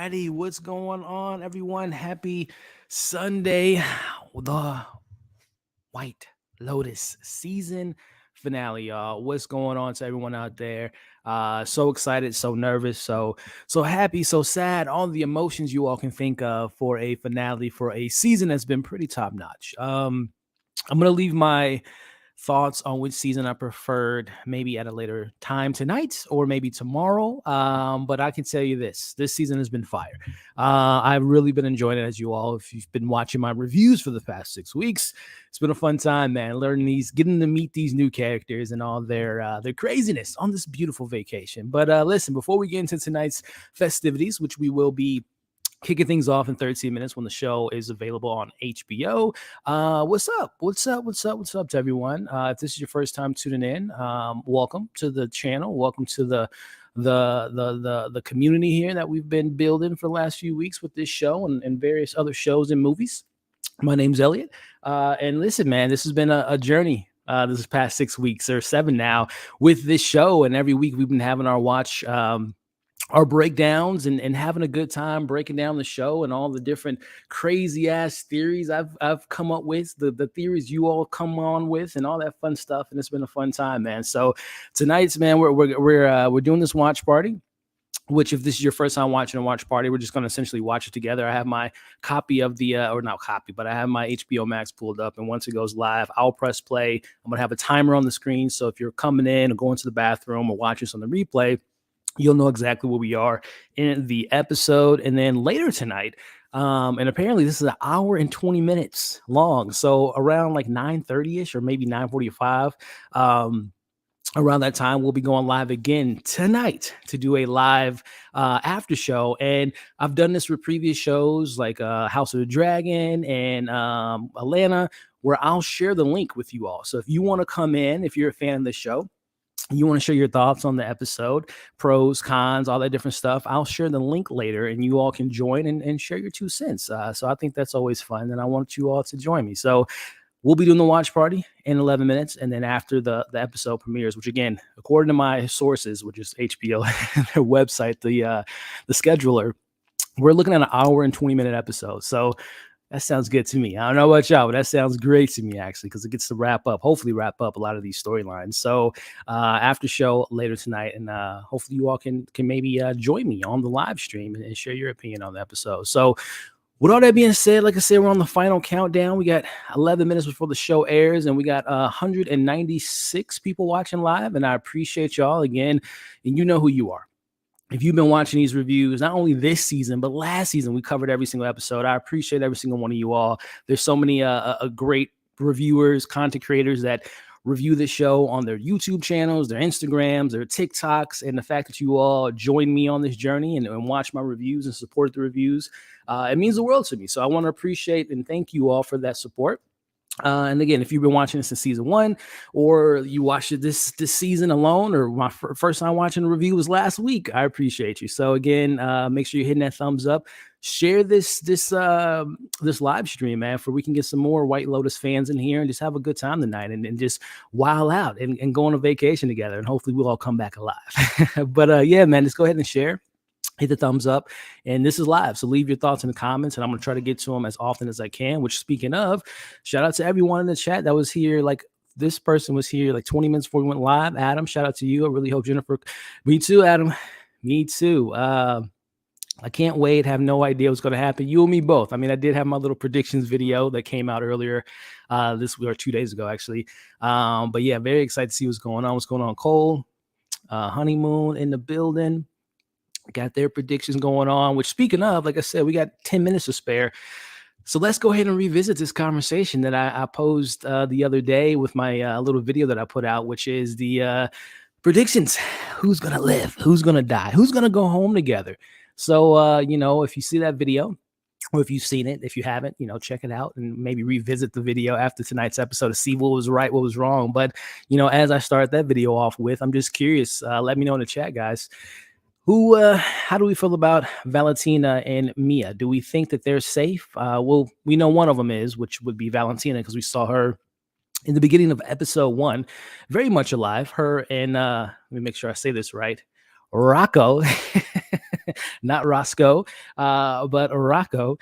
righty. What's going on, everyone? Happy Sunday. The White Lotus season finale, y'all. What's going on to everyone out there? So excited, so nervous, so happy, so sad. All the emotions you all can think of for a finale for a season that's been pretty top notch. I'm gonna leave my thoughts on which season I preferred maybe at a later time tonight or maybe tomorrow. But I can tell you this season has been fire. I've really been enjoying it, as you all, if you've been watching my reviews for the past 6 weeks, it's been a fun time, man, learning getting to meet these new characters and all their craziness on this beautiful vacation. But listen, before we get into tonight's festivities, which we will be kicking things off in 13 minutes when the show is available on HBO. What's up? What's up to everyone? If this is your first time tuning in, welcome to the channel. Welcome to the community here that we've been building for the last few weeks with this show and various other shows and movies. My name's Elliot. And listen, man, this has been a journey. This past 6 weeks or 7 now with this show. And every week we've been having our watch our breakdowns and having a good time breaking down the show and all the different crazy ass theories I've come up with, the theories you all come on with and all that fun stuff. And it's been a fun time, man. So tonight's, man, we're doing this watch party, which if this is your first time watching a watch party, we're just going to essentially watch it together. I have my copy of or not copy, but I have my HBO Max pulled up. And once it goes live, I'll press play. I'm going to have a timer on the screen. So if you're coming in or going to the bathroom or watching this on the replay, you'll know exactly where we are in the episode. And then later tonight, and apparently this is an hour and 20 minutes long. So around like 9:30ish or maybe 9:45, around that time, we'll be going live again tonight to do a live after show. And I've done this with previous shows like House of the Dragon and Atlanta, where I'll share the link with you all. So if you want to come in, if you're a fan of the show, you want to share your thoughts on the episode, pros, cons, all that different stuff, I'll share the link later and you all can join and share your 2 cents. So I think that's always fun. And I want you all to join me. So we'll be doing the watch party in 11 minutes. And then after the episode premieres, which again, according to my sources, which is HBO, their website, the scheduler, we're looking at an hour and 20-minute episode. So that sounds good to me. I don't know about y'all, but that sounds great to me, actually, because it gets to hopefully wrap up a lot of these storylines. So after show later tonight, and hopefully you all can maybe join me on the live stream and share your opinion on the episode. So with all that being said, like I said, we're on the final countdown. We got 11 minutes before the show airs, and we got 196 people watching live, and I appreciate y'all again, and you know who you are. If you've been watching these reviews, not only this season, but last season, we covered every single episode. I appreciate every single one of you all. There's so many great reviewers, content creators that review the show on their YouTube channels, their Instagrams, their TikToks, and the fact that you all join me on this journey and watch my reviews and support the reviews, it means the world to me. So I want to appreciate and thank you all for that support. And again, if you've been watching this in season 1 or you watched it this season alone, or my first time watching the review was last week, I appreciate you. So again, make sure you're hitting that thumbs up, share this live stream, man, for we can get some more White Lotus fans in here and just have a good time tonight and just wild out and go on a vacation together. And hopefully we'll all come back alive. But yeah, man, just go ahead and share. Hit the thumbs up, and this is live. So leave your thoughts in the comments, and I'm going to try to get to them as often as I can, which, speaking of, shout out to everyone in the chat that was here. Like, this person was here like 20 minutes before we went live. Adam, shout out to you. I really hope Jennifer. Me too, Adam. Me too. I can't wait. Have no idea what's going to happen. You and me both. I mean, I did have my little predictions video that came out earlier this week, or 2 days ago, actually. But yeah, very excited to see what's going on. What's going on, Cole? Honeymoon in the building. Got their predictions going on, which, speaking of, like I said, we got 10 minutes to spare. So let's go ahead and revisit this conversation that I posed the other day with my little video that I put out, which is the predictions. Who's going to live? Who's going to die? Who's going to go home together? So, if you see that video, or if you've seen it, if you haven't, check it out and maybe revisit the video after tonight's episode to see what was right, what was wrong. But, as I start that video off with, I'm just curious. Let me know in the chat, guys. How do we feel about Valentina and Mia? Do we think that they're safe? Well, we know one of them is, which would be Valentina, because we saw her in the beginning of episode 1, very much alive. Her and let me make sure I say this right, Rocco not Roscoe, but Rocco.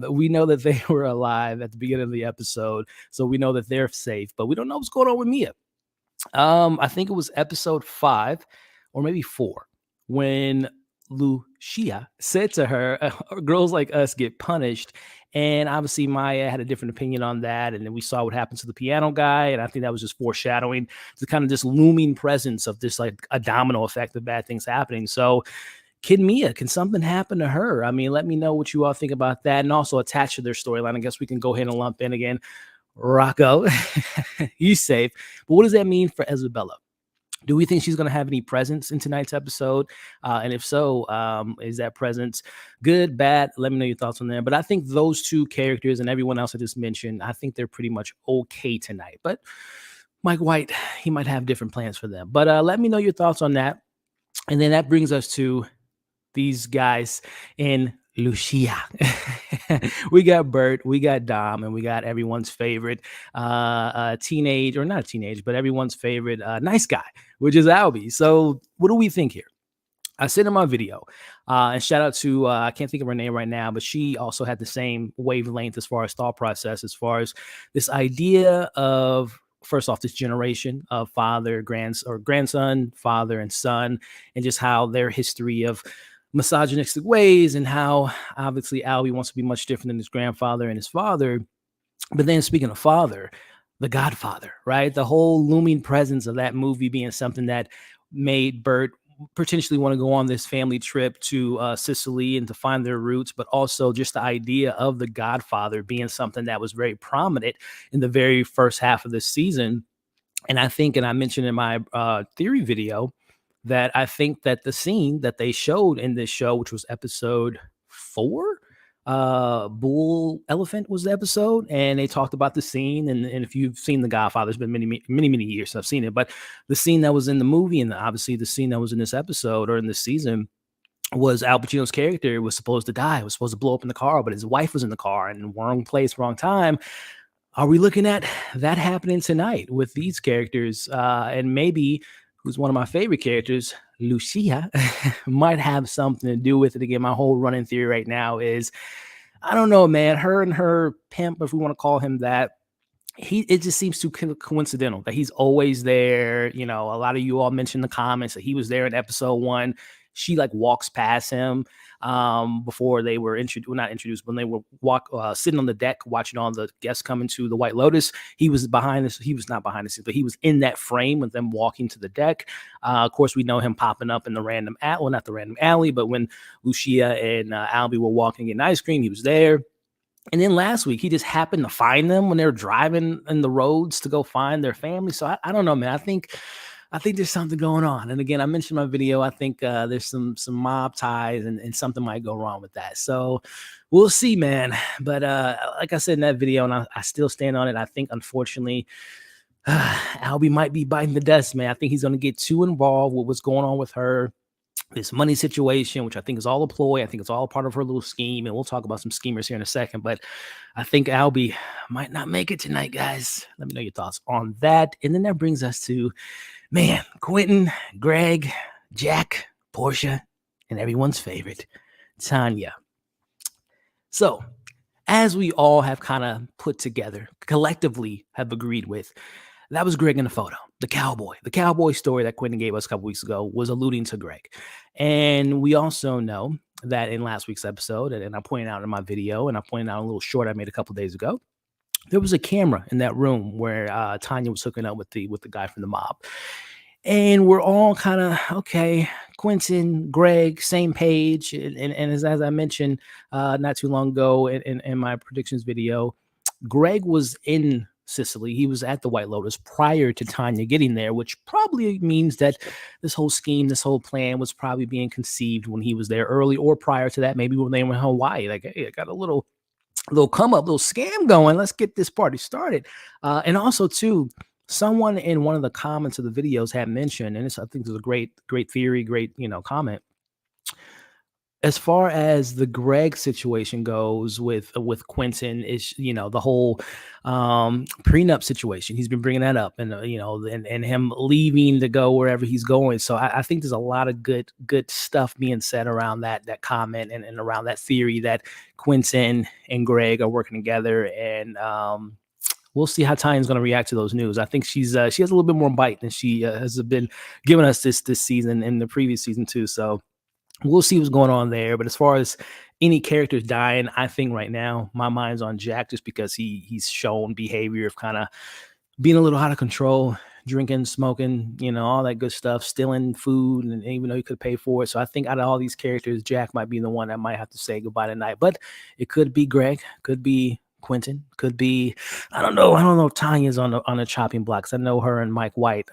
We know that they were alive at the beginning of the episode, so we know that they're safe, but we don't know what's going on with Mia. I think it was episode 5 or maybe 4 when Lucia said to her, "Girls like us get punished." And obviously, Maya had a different opinion on that. And then we saw what happened to the piano guy. And I think that was just foreshadowing the kind of this looming presence of this like a domino effect of bad things happening. So, Kid Mia, can something happen to her? I mean, let me know what you all think about that. And also attached to their storyline, I guess we can go ahead and lump in again Rocco. He's safe. But what does that mean for Isabella? Do we think she's going to have any presence in tonight's episode? And if so, is that presence good, bad? Let me know your thoughts on that. But I think those two characters and everyone else I just mentioned, I think they're pretty much okay tonight. But Mike White, he might have different plans for them. But let me know your thoughts on that. And then that brings us to these guys in Lucia. We got Bert, we got Dom, and we got everyone's favorite teenage, or not teenage, but everyone's favorite nice guy, which is Albie. So what do we think here? I sent in my video, and shout out to, I can't think of her name right now, but she also had the same wavelength as far as thought process, as far as this idea of, first off, this generation of father, grandson, father, and son, and just how their history of misogynistic ways, and how obviously Albie wants to be much different than his grandfather and his father. But then speaking of father, the Godfather, right? The whole looming presence of that movie being something that made Bert potentially want to go on this family trip to Sicily and to find their roots, but also just the idea of the Godfather being something that was very prominent in the very first half of this season. And I think, and I mentioned in my theory video, that I think that the scene that they showed in this show, which was episode 4, Bull Elephant was the episode, and they talked about the scene. And if you've seen The Godfather, it's been many years since I've seen it, but the scene that was in the movie, and obviously the scene that was in this episode or in this season, was Al Pacino's character was supposed to die, was supposed to blow up in the car, but his wife was in the car, and wrong place, wrong time. Are we looking at that happening tonight with these characters? And maybe, who's one of my favorite characters, Lucia, might have something to do with it. Again, my whole running theory right now is, I don't know, man, her and her pimp, if we want to call him that, it just seems too coincidental that he's always there. You know, a lot of you all mentioned in the comments that he was there in episode 1. She like walks past him before they were introduced, well, not introduced, when they were sitting on the deck watching all the guests coming to the White Lotus. He was behind this. He was not behind the scenes, but he was in that frame with them walking to the deck. Of course, we know him popping up in the random well, not the random alley, but when Lucia and Albie were walking getting ice cream, he was there. And then last week, he just happened to find them when they were driving in the roads to go find their family. So I don't know, man. I think there's something going on. And again, I mentioned in my video, I think there's some mob ties, and something might go wrong with that. So we'll see, man. But like I said in that video, and I still stand on it, I think, unfortunately, Albie might be biting the dust, man. I think he's going to get too involved with what's going on with her, this money situation, which I think is all a ploy. I think it's all part of her little scheme. And we'll talk about some schemers here in a second. But I think Albie might not make it tonight, guys. Let me know your thoughts on that. And then that brings us to, man, Quentin, Greg, Jack, Portia, and everyone's favorite, Tanya. So, as we all have kind of put together, collectively have agreed with, that was Greg in the photo. The cowboy story that Quentin gave us a couple weeks ago was alluding to Greg. And we also know that in last week's episode, and I pointed out in my video, and I pointed out a little short I made a couple days ago, there was a camera in that room where Tanya was hooking up with the guy from the mob. And we're all kind of, okay, Quentin, Greg, same page. And as I mentioned not too long ago in my predictions video, Greg was in Sicily. He was at the White Lotus prior to Tanya getting there, which probably means that this whole scheme, this whole plan was probably being conceived when he was there early, or prior to that, maybe when they were in Hawaii. Like, hey, I got a little come up, little scam going. Let's get this party started. And also, too, someone in one of the comments of the videos had mentioned, and I think this is a great theory, great comment. As far as the Greg situation goes with Quentin, is the whole prenup situation. He's been bringing that up, and and him leaving to go wherever he's going. So I think there's a lot of good stuff being said around that comment, and around that theory that Quentin and Greg are working together. And we'll see how Tyann's going to react to those news. I think she has a little bit more bite than she has been giving us this season and the previous season too. So we'll see what's going on there. But as far as any characters dying, I think right now my mind's on Jack, just because he's shown behavior of kind of being a little out of control, drinking, smoking, all that good stuff, stealing food, and even though he could pay for it. So I think out of all these characters, Jack might be the one that might have to say goodbye tonight. But it could be Greg, could be Quentin, could be, I don't know. I don't know if Tanya's on the chopping block, 'cause I know her and Mike White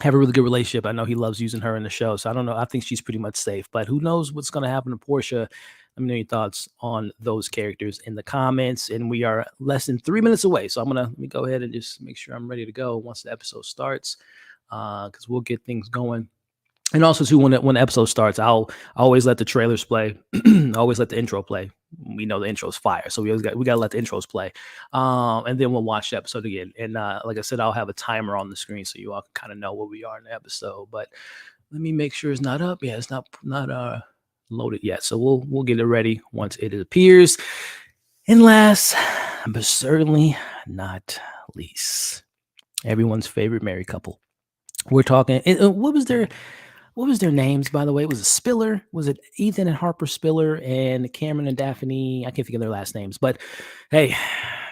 have a really good relationship. I know he loves using her in the show. So I don't know. I think she's pretty much safe, but who knows what's going to happen to Portia. Let me know your thoughts on those characters in the comments. And we are less than 3 minutes away. So let me go ahead and just make sure I'm ready to go once the episode starts, because we'll get things going. And also too, when the episode starts, I always let the trailers play. I always let the intro play. We know the intro's fire, so we gotta let the intros play, and then we'll watch the episode again. And like I said, I'll have a timer on the screen so you all can kind of know where we are in the episode. But let me make sure it's not up. Yeah, it's not loaded yet, so we'll get it ready once it appears. And last, but certainly not least, everyone's favorite married couple. We're talking. What was their names, by the way? Was it Spiller? Was it Ethan and Harper Spiller and Cameron and Daphne? I can't think of their last names. But hey,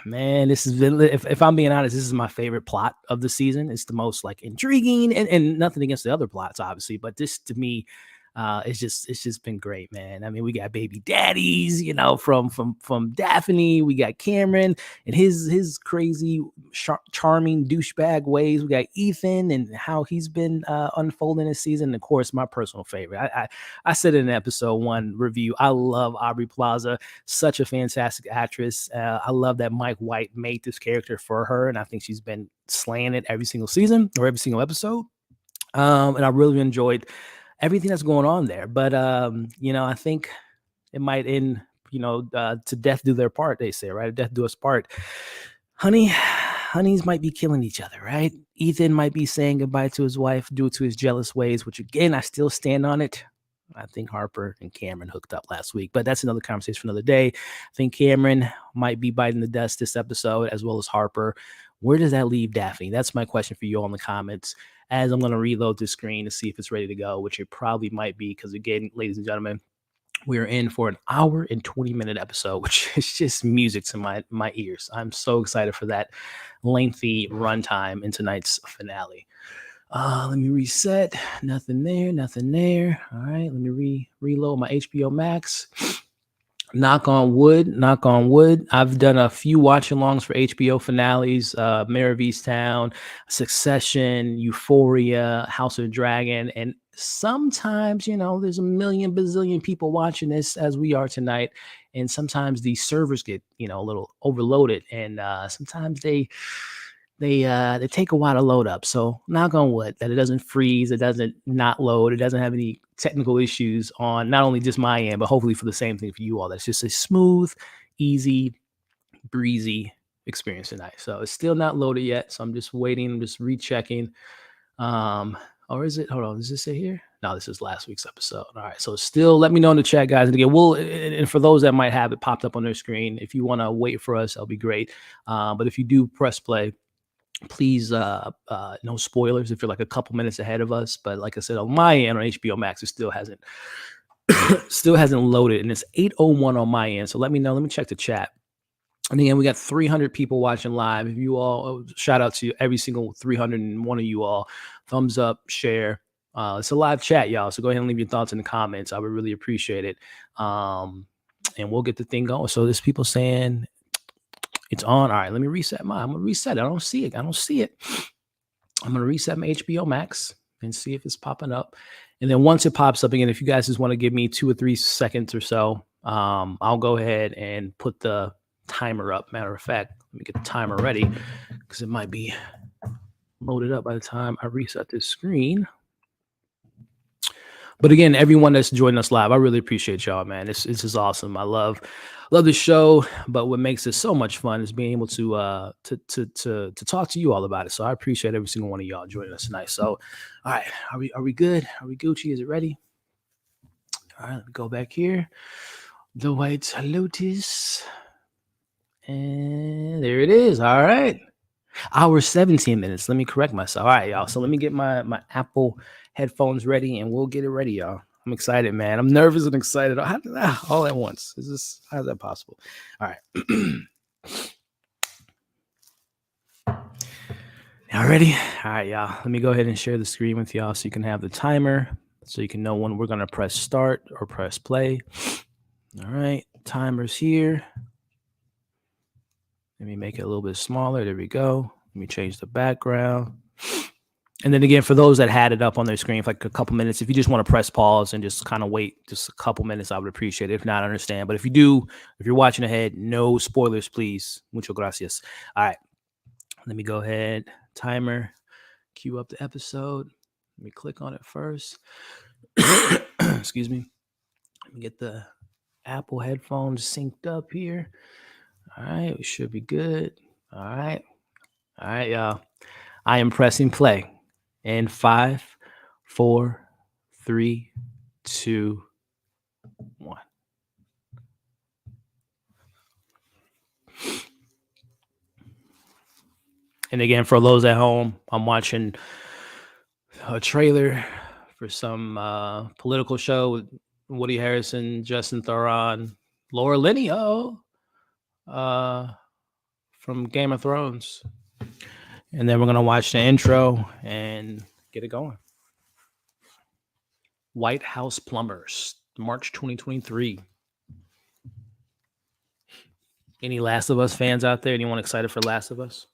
man, this has been, if I'm being honest, this is my favorite plot of the season. It's the most like intriguing, and nothing against the other plots, obviously, but this to me, it's just been great, man. I mean, we got baby daddies, from Daphne. We got Cameron and his crazy, charming douchebag ways. We got Ethan and how he's been unfolding this season. And of course, my personal favorite. I said in episode 1 review, I love Aubrey Plaza, such a fantastic actress. I love that Mike White made this character for her, and I think she's been slaying it every single season or every single episode. And I really enjoyed everything that's going on there. But I think it might end, to death do their part, they say, right? Death do us part. Honeys might be killing each other, right? Ethan might be saying goodbye to his wife due to his jealous ways, which again, I still stand on it. I think Harper and Cameron hooked up last week, but that's another conversation for another day. I think Cameron might be biting the dust this episode, as well as Harper. Where does that leave Daphne? That's my question for you all in the comments, as I'm going to reload the screen to see if it's ready to go, which it probably might be, because again, ladies and gentlemen, we are in for an hour and 20-minute episode, which is just music to my ears. I'm so excited for that lengthy runtime in tonight's finale. Let me reset. Nothing there. All right, let me reload my HBO Max. Knock on wood. I've done a few watch-alongs for HBO finales, Mayor of Easttown, Succession, Euphoria, House of Dragon, and sometimes, there's a million bazillion people watching this as we are tonight, and sometimes the servers get, a little overloaded, and sometimes they take a while to load up. So knock on wood that it doesn't freeze, it doesn't not load, it doesn't have any technical issues on not only just my end, but hopefully for the same thing for you all. That's just a smooth, easy, breezy experience tonight. So it's still not loaded yet. So I'm just waiting, I'm just rechecking. Or is it? Hold on, does this say here? No, this is last week's episode. All right. So still let me know in the chat, guys. And again, and for those that might have it popped up on their screen, if you want to wait for us, that'll be great. But if you do press play, please, no spoilers if you're like a couple minutes ahead of us. But like I said, on my end on HBO Max, it still hasn't loaded, and it's 8:01 on my end. So let me know. Let me check the chat. And again, we got 300 people watching live. If you all, shout out to every single 301 of you all. Thumbs up, share. It's a live chat, y'all. So go ahead and leave your thoughts in the comments. I would really appreciate it. And we'll get the thing going. So there's people saying it's on. All right, let me reset mine. I'm gonna reset it. I don't see it. I'm gonna reset my HBO Max and see if it's popping up. And then once it pops up again, if you guys just want to give me 2 or 3 seconds or so, I'll go ahead and put the timer up. Matter of fact, let me get the timer ready, because it might be loaded up by the time I reset this screen. But again, everyone that's joining us live, I really appreciate y'all, man. This is awesome. I love the show. But what makes it so much fun is being able to talk to you all about it. So I appreciate every single one of y'all joining us tonight. So, all right, are we good? Are we Gucci? Is it ready? All right, let me go back here. The White Lotus. And there it is. All right. Hour 17 minutes. Let me correct myself. All right, y'all. So let me get my Apple headphones ready and we'll get it ready, y'all. I'm excited, man. I'm nervous and excited all at once. How's that possible? All right. Y'all ready? All right, y'all. Let me go ahead and share the screen with y'all so you can have the timer so you can know when we're going to press start or press play. All right. Timer's here. Let me make it a little bit smaller. There we go. Let me change the background. And then again, for those that had it up on their screen for like a couple minutes, if you just want to press pause and just kind of wait just a couple minutes, I would appreciate it. If not, I understand. But if you're watching ahead, no spoilers, please. Muchas gracias. All right. Let me go ahead. Timer. Cue up the episode. Let me click on it first. Excuse me. Let me get the Apple headphones synced up here. All right. We should be good. All right. All right, y'all. I am pressing play. In 5, 4, 3, 2, 1. And again, for those at home, I'm watching a trailer for some political show with Woody Harrelson, Justin Theron, Laura Linney, from Game of Thrones. And then we're going to watch the intro and get it going. White House Plumbers, March 2023. Any Last of Us fans out there? Anyone excited for Last of Us?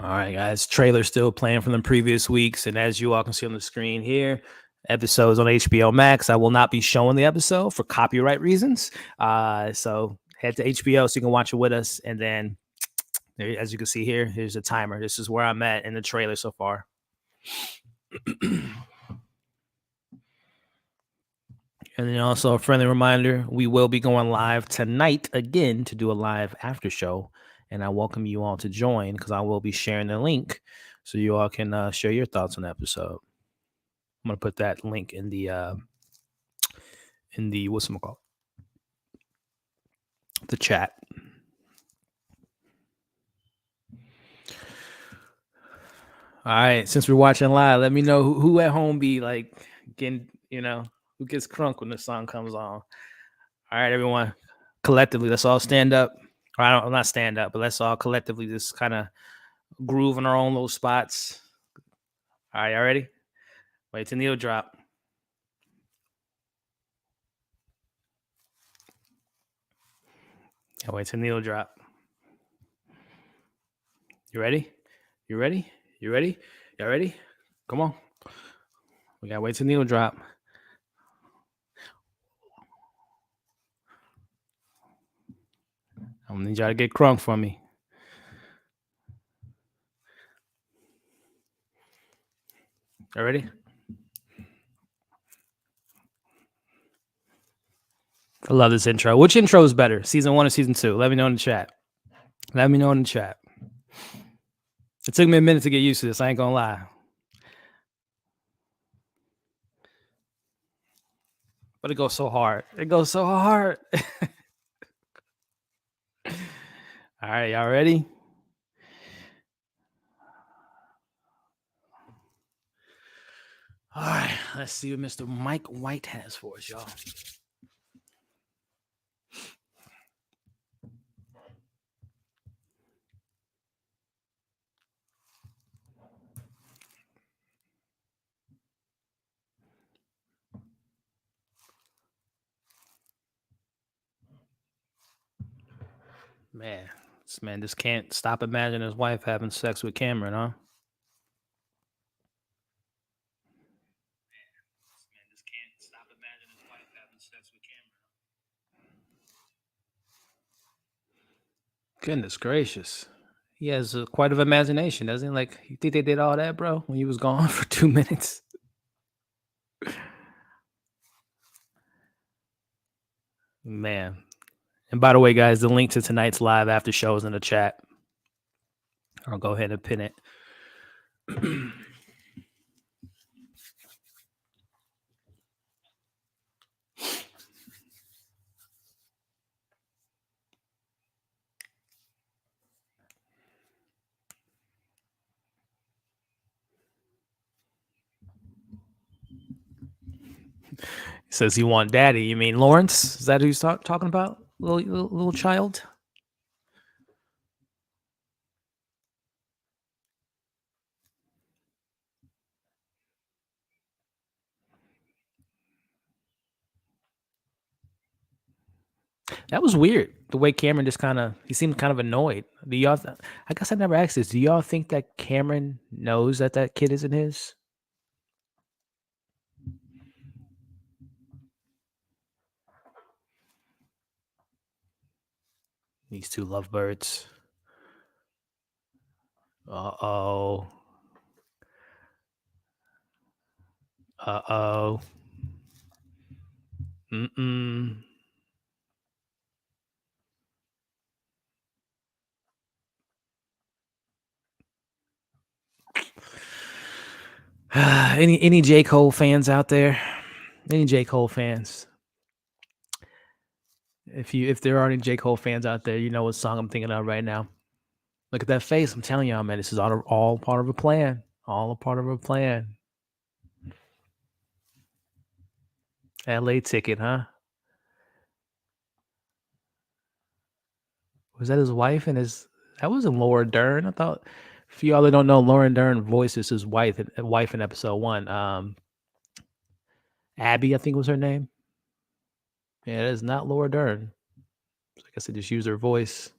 All right, guys. Trailer still playing from the previous weeks, and as you all can see on the screen here, episodes on HBO Max. I will not be showing the episode for copyright reasons. So head to HBO so you can watch it with us, and then as you can see here, here's a timer. This is where I'm at in the trailer so far. And then also a friendly reminder, we will be going live tonight again to do a live after show. And I welcome you all to join because I will be sharing the link so you all can share your thoughts on the episode. I'm going to put that link in the whatchamacallit? The chat. All right. Since we're watching live, let me know who at home be like getting, who gets crunk when the song comes on. All right, everyone. Collectively, let's all stand up. Or I'm not stand up, but let's all collectively just kind of groove in our own little spots. All right, y'all ready? Wait till Neil drop. Wait till Neil drop. You ready? You ready? You ready? Y'all ready? Come on. We gotta wait till Neil drop. I'm gonna need y'all to get crunk for me. Y'all ready? I love this intro. Which intro is better? Season 1 or season 2? Let me know in the chat. Let me know in the chat. It took me a minute to get used to this. I ain't gonna lie. But it goes so hard. It goes so hard. All right, y'all ready? All right, let's see what Mr. Mike White has for us, y'all. Man, this man just can't stop imagining his wife having sex with Cameron, huh? Man just can't stop imagining his wife having sex with Cameron. Goodness gracious. He has quite of imagination, doesn't he? Like, you think they did all that, bro, when he was gone for 2 minutes? Man. And by the way, guys, the link to tonight's live after show is in the chat. I'll go ahead and pin it. He says he want daddy. You mean Lawrence? Is that who he's talking about? Little child? That was weird. The way Cameron just he seemed kind of annoyed. Do y'all? I guess I never asked this. Do y'all think that Cameron knows that that kid isn't his? These two lovebirds. Uh-oh. Uh-oh. Mm-mm. Any J. Cole fans out there? Any J. Cole fans? If there are any J. Cole fans out there, you know what song I'm thinking of right now. Look at that face. I'm telling y'all, man, this is all part of a plan. All a part of a plan. LA ticket, huh? Was that his wife and his? That wasn't Laura Dern. I thought. For y'all that don't know, Lauren Dern voices his wife in episode 1. Abby, I think was her name. Yeah, it is not Laura Dern. So I guess they just use her voice.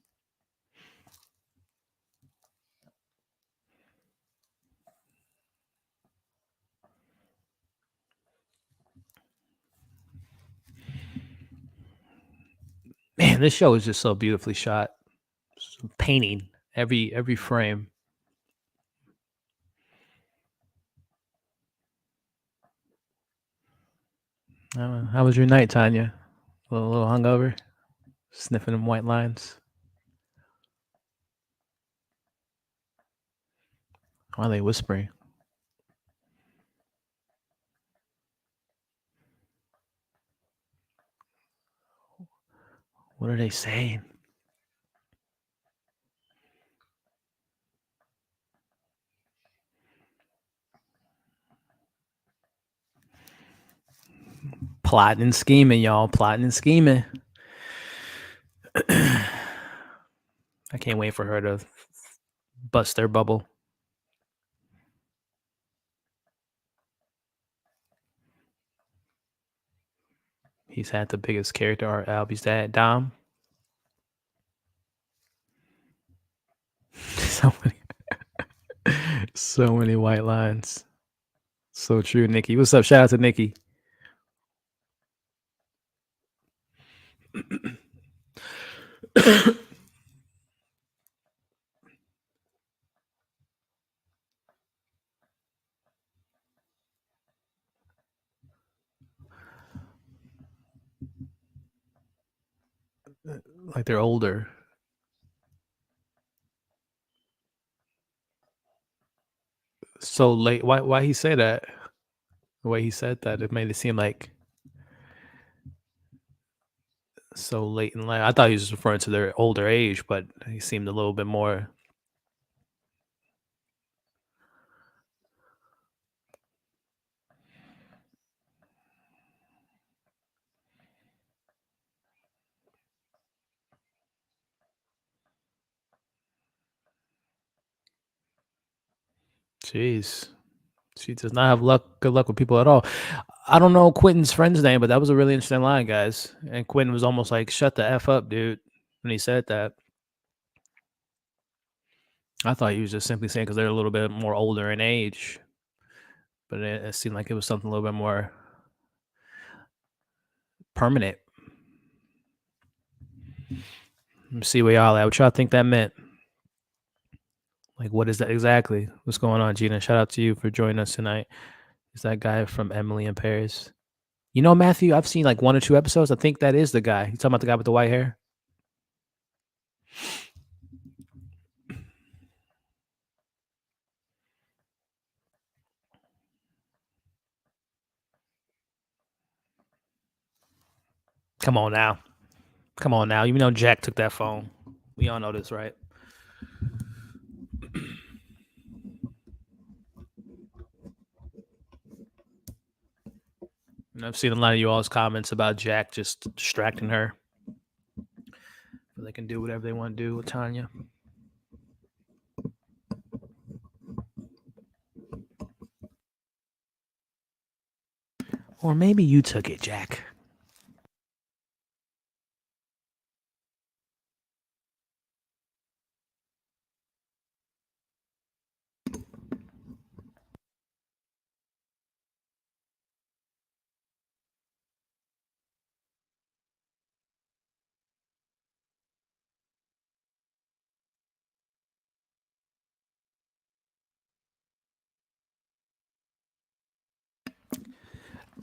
Man, this show is just so beautifully shot. Painting every frame. How was your night, Tanya? A little hungover? Sniffing them white lines? Why are they whispering? What are they saying? Plotting and scheming, y'all. Plotting and scheming. I can't wait for her to bust their bubble. He's had the biggest character arc. Albie's dad, Dom. so many white lines. So true, Nikki. What's up? Shout out to Nikki. Like they're older. So late. Why he say that? The way he said that, it made it seem like so late in life. I thought he was referring to their older age, but he seemed a little bit more. Jeez. She does not have good luck with people at all. I don't know Quentin's friend's name, but that was a really interesting line, guys. And Quentin was almost like, "Shut the F up, dude," when he said that. I thought he was just simply saying because they're a little bit more older in age, but it seemed like it was something a little bit more permanent. Let me see where y'all at. What y'all think that meant? Like, what is that exactly? What's going on, Gina? Shout out to you for joining us tonight. Is that guy from Emily in Paris? You know, Matthew, I've seen like 1 or 2 episodes. I think that is the guy. You talking about the guy with the white hair? Come on now. Come on now. You know Jack took that phone. We all know this, right? And I've seen a lot of you all's comments about Jack just distracting her. They can do whatever they want to do with Tanya. Or maybe you took it, Jack.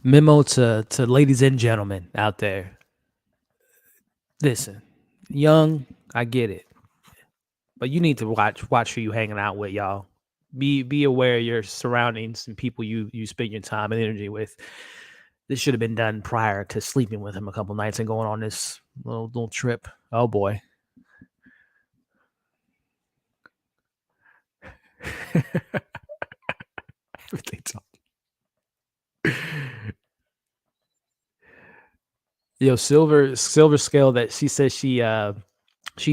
Memo to ladies and gentlemen out there. Listen, young, I get it. But you need to watch who you hanging out with, y'all. Be aware of your surroundings and people you spend your time and energy with. This should have been done prior to sleeping with him a couple nights and going on this little trip. Oh boy. Yo, silver scale that she says she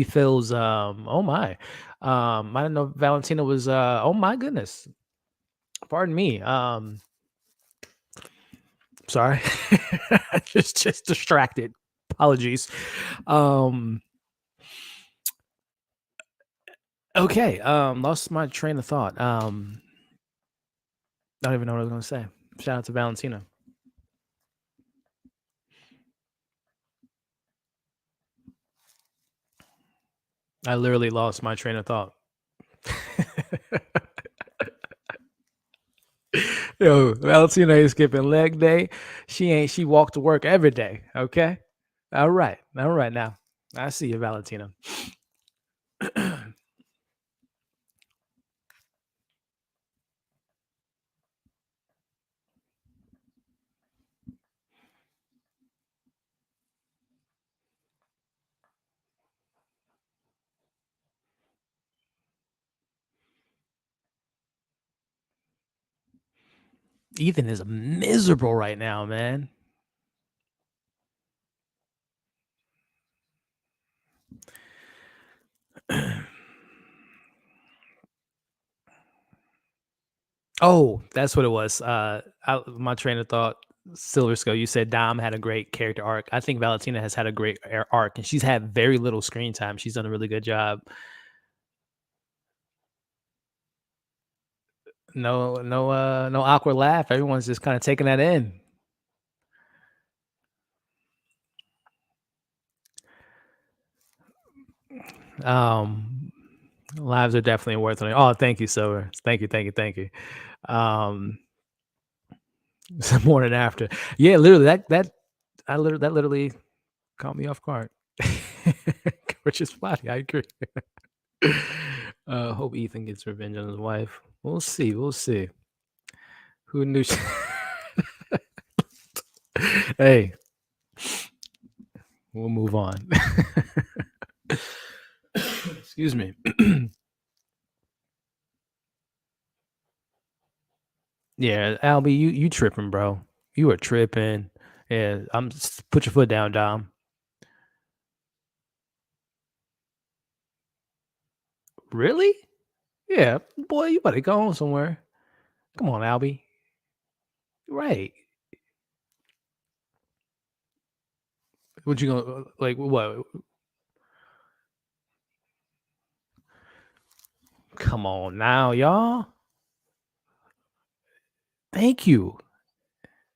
feels oh my. I didn't know Valentina was oh my goodness. Pardon me. Sorry. just distracted. Apologies. Okay. Lost my train of thought. I don't even know what I was gonna say. Shout out to Valentina. I literally lost my train of thought. Yo, Valentina is skipping leg day. She walked to work every day. Okay. All right now. I see you, Valentina. Ethan is miserable right now, man. Oh, that's what it was. My train of thought, Silver Skull, you said Dom had a great character arc. I think Valentina has had a great arc, and she's had very little screen time. She's done a really good job. No awkward laugh. Everyone's just kind of taking that in. Lives are definitely worth it. Oh, thank you, Silver. Thank you. Some morning after. Yeah, literally that literally caught me off guard. Which is funny. I agree. Hope Ethan gets revenge on his wife. We'll see. Who knew? Hey, we'll move on. Excuse me. Yeah, Albie, you tripping, bro. You are tripping. Yeah, put your foot down, Dom. Really? Yeah, boy, you better go on somewhere. Come on, Albie. Right. What you gonna like? What? Come on now, y'all. Thank you.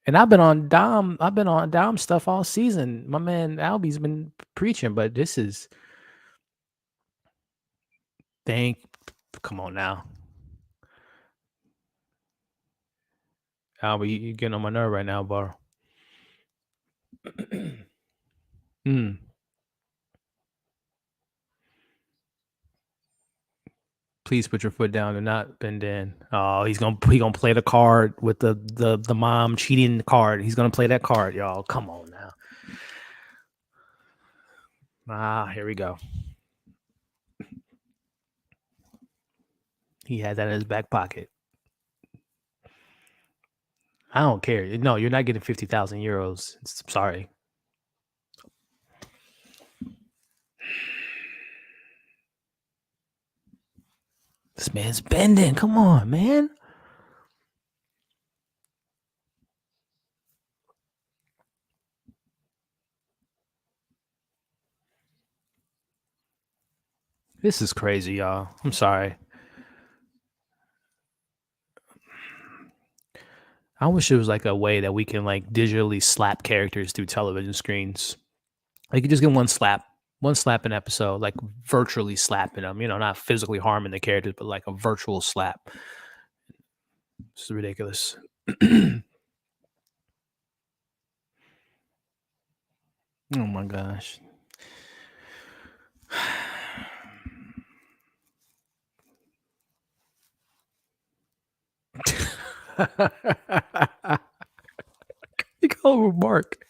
And I've been on Dom stuff all season. My man Albie's been preaching, but this is thank come on now. Albie, you getting on my nerve right now, bro. Mm. Please put your foot down and not bend in. Oh, he gonna play the card with the mom cheating card. He's gonna play that card, y'all. Come on now. Here we go. He had that in his back pocket. I don't care. No, you're not getting 50,000 euros. Sorry. This man's bending. Come on, man. This is crazy, y'all. I'm sorry. I wish there was like a way that we can like digitally slap characters through television screens. Like you just get one slap an episode, like virtually slapping them, not physically harming the characters, but like a virtual slap. It's ridiculous. Oh my gosh. You call him Mark.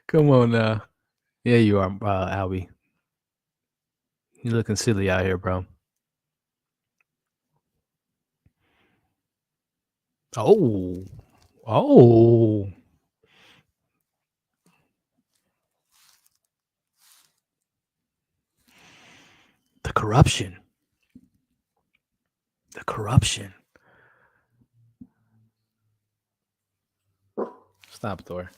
Come on now. Yeah, you are, Albie. You're looking silly out here, bro. Oh. Oh. The corruption. The corruption. Stop, Thor.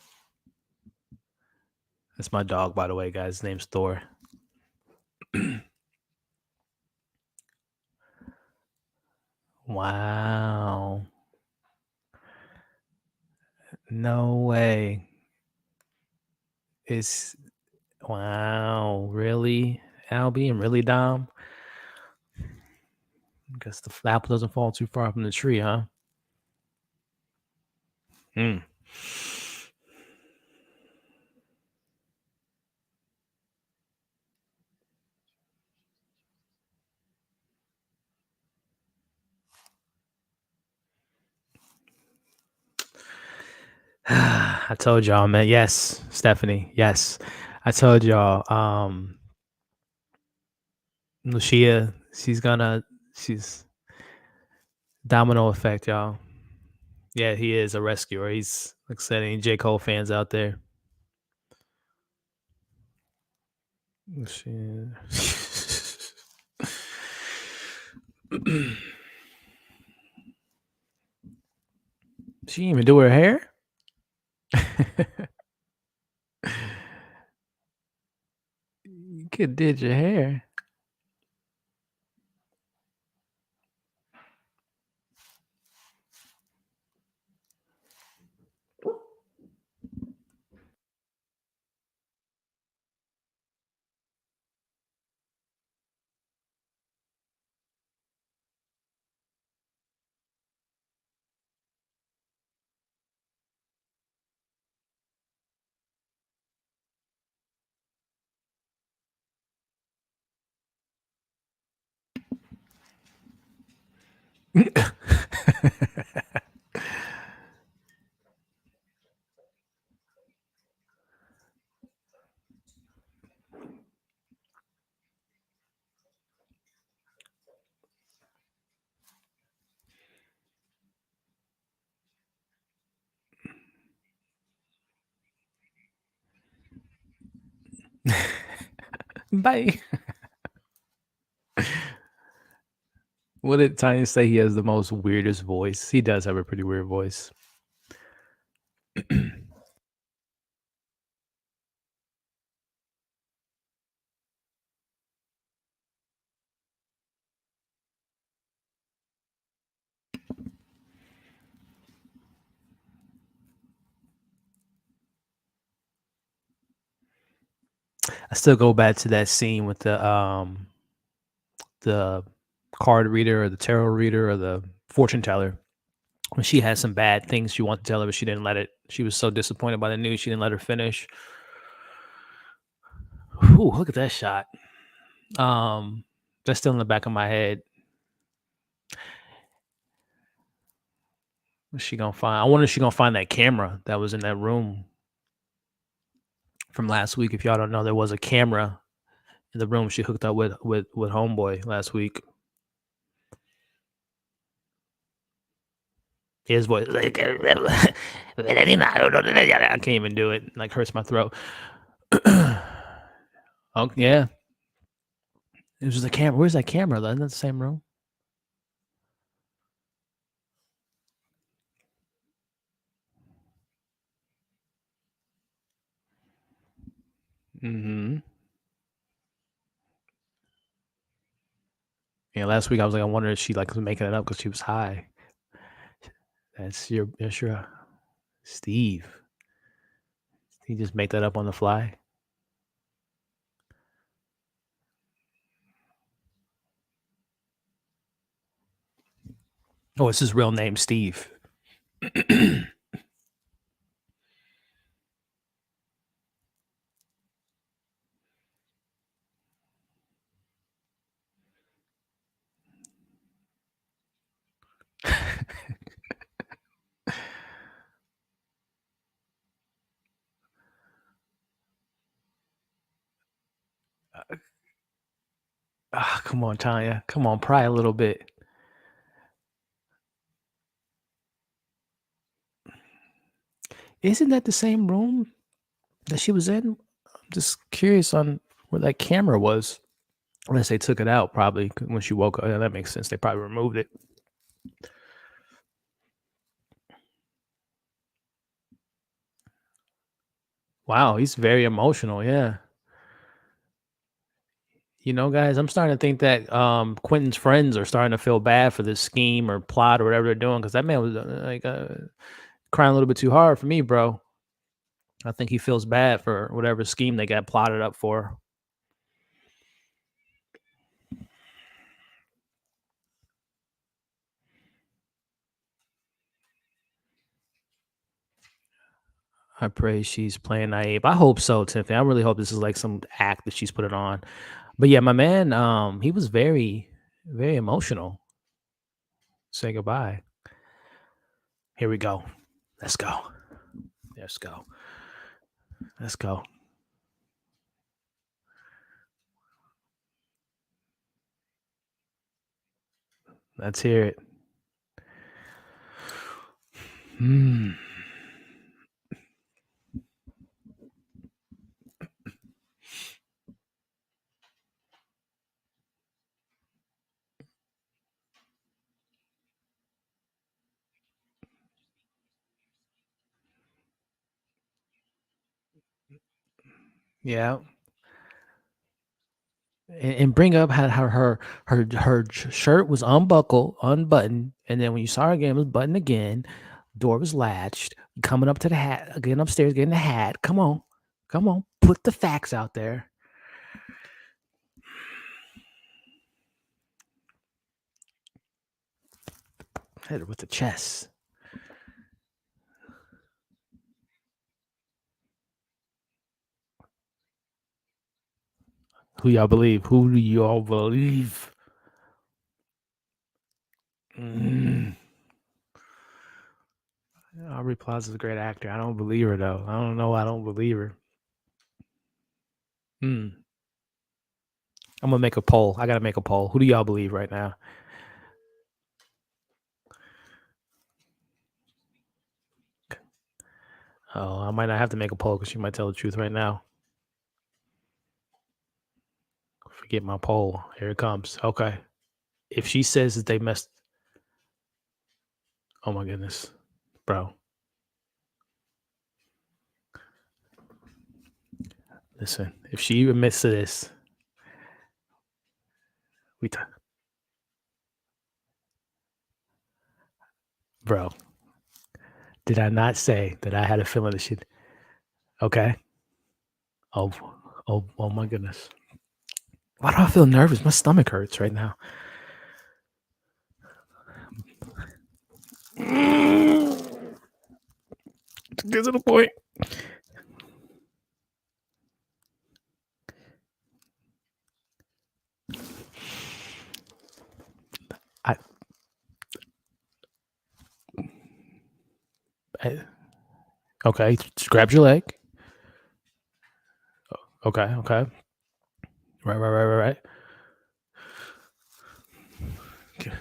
That's my dog, by the way, guys. His name's Thor. Wow. No way. It's wow. Really, Albie, and really, Dom? Guess the apple doesn't fall too far from the tree, huh? Hmm. I told y'all, man. Yes, Stephanie. Yes, I told y'all. Lucia, she's domino effect, y'all. Yeah, he is a rescuer. He's like I said, any J. Cole fans out there. Lucia. She didn't even do her hair. You could did your hair. Bye. What did Tiny say? He has the most weirdest voice. He does have a pretty weird voice. I still go back to that scene with the card reader or the tarot reader or the fortune teller when she had some bad things she wanted to tell her, but she didn't let it. She was so disappointed by the news, she didn't let her finish. Ooh, look at that shot. Um, that's still in the back of my head. What's she gonna find? I wonder if she gonna find that camera that was in that room from last week. If y'all don't know, there was a camera in the room she hooked up with homeboy last week. His voice like I can't even do it. Like hurts my throat. Oh yeah, it was the camera. Where's that camera? Isn't that the same room? Mm-hmm. Yeah, last week I was like, I wonder if she like was making it up because she was high. That's your Steve. He just make that up on the fly. Oh, it's his real name, Steve. Ah, come on, Tanya. Come on, pry a little bit. Isn't that the same room that she was in? I'm just curious on where that camera was. Unless they took it out, probably when she woke up. Yeah, that makes sense. They probably removed it. Wow, he's very emotional. Yeah. You know, guys, I'm starting to think that Quentin's friends are starting to feel bad for this scheme or plot or whatever they're doing because that man was crying a little bit too hard for me, bro. I think he feels bad for whatever scheme they got plotted up for. I pray she's playing naive. I hope so, Tiffany. I really hope this is like some act that she's put it on. But yeah, my man, he was very, very emotional. Say goodbye. Here we go. Let's go. Let's go. Let's go. Let's hear it. Hmm. Yeah. And bring up how her shirt was unbuttoned, and then when you saw her again, it was buttoned again. Door was latched. Coming up to the hat, again upstairs, getting the hat. Come on, put the facts out there. Hit her with the chest. Who y'all believe? Who do y'all believe? Mm. Aubrey Plaza's a great actor. I don't believe her though. I don't know. I don't believe her. Mm. I'm gonna make a poll. I gotta make a poll. Who do y'all believe right now? Oh, I might not have to make a poll because she might tell the truth right now. Forget my poll. Here it comes. Okay. If she says that they messed, oh my goodness, bro. Listen, if she admits to this, we, bro. Did I not say that I had a feeling that she? Okay. Oh, Oh my goodness. Why do I feel nervous? My stomach hurts right now. Get to the point. I, I okay. Just grab your leg. Okay. Right. Okay.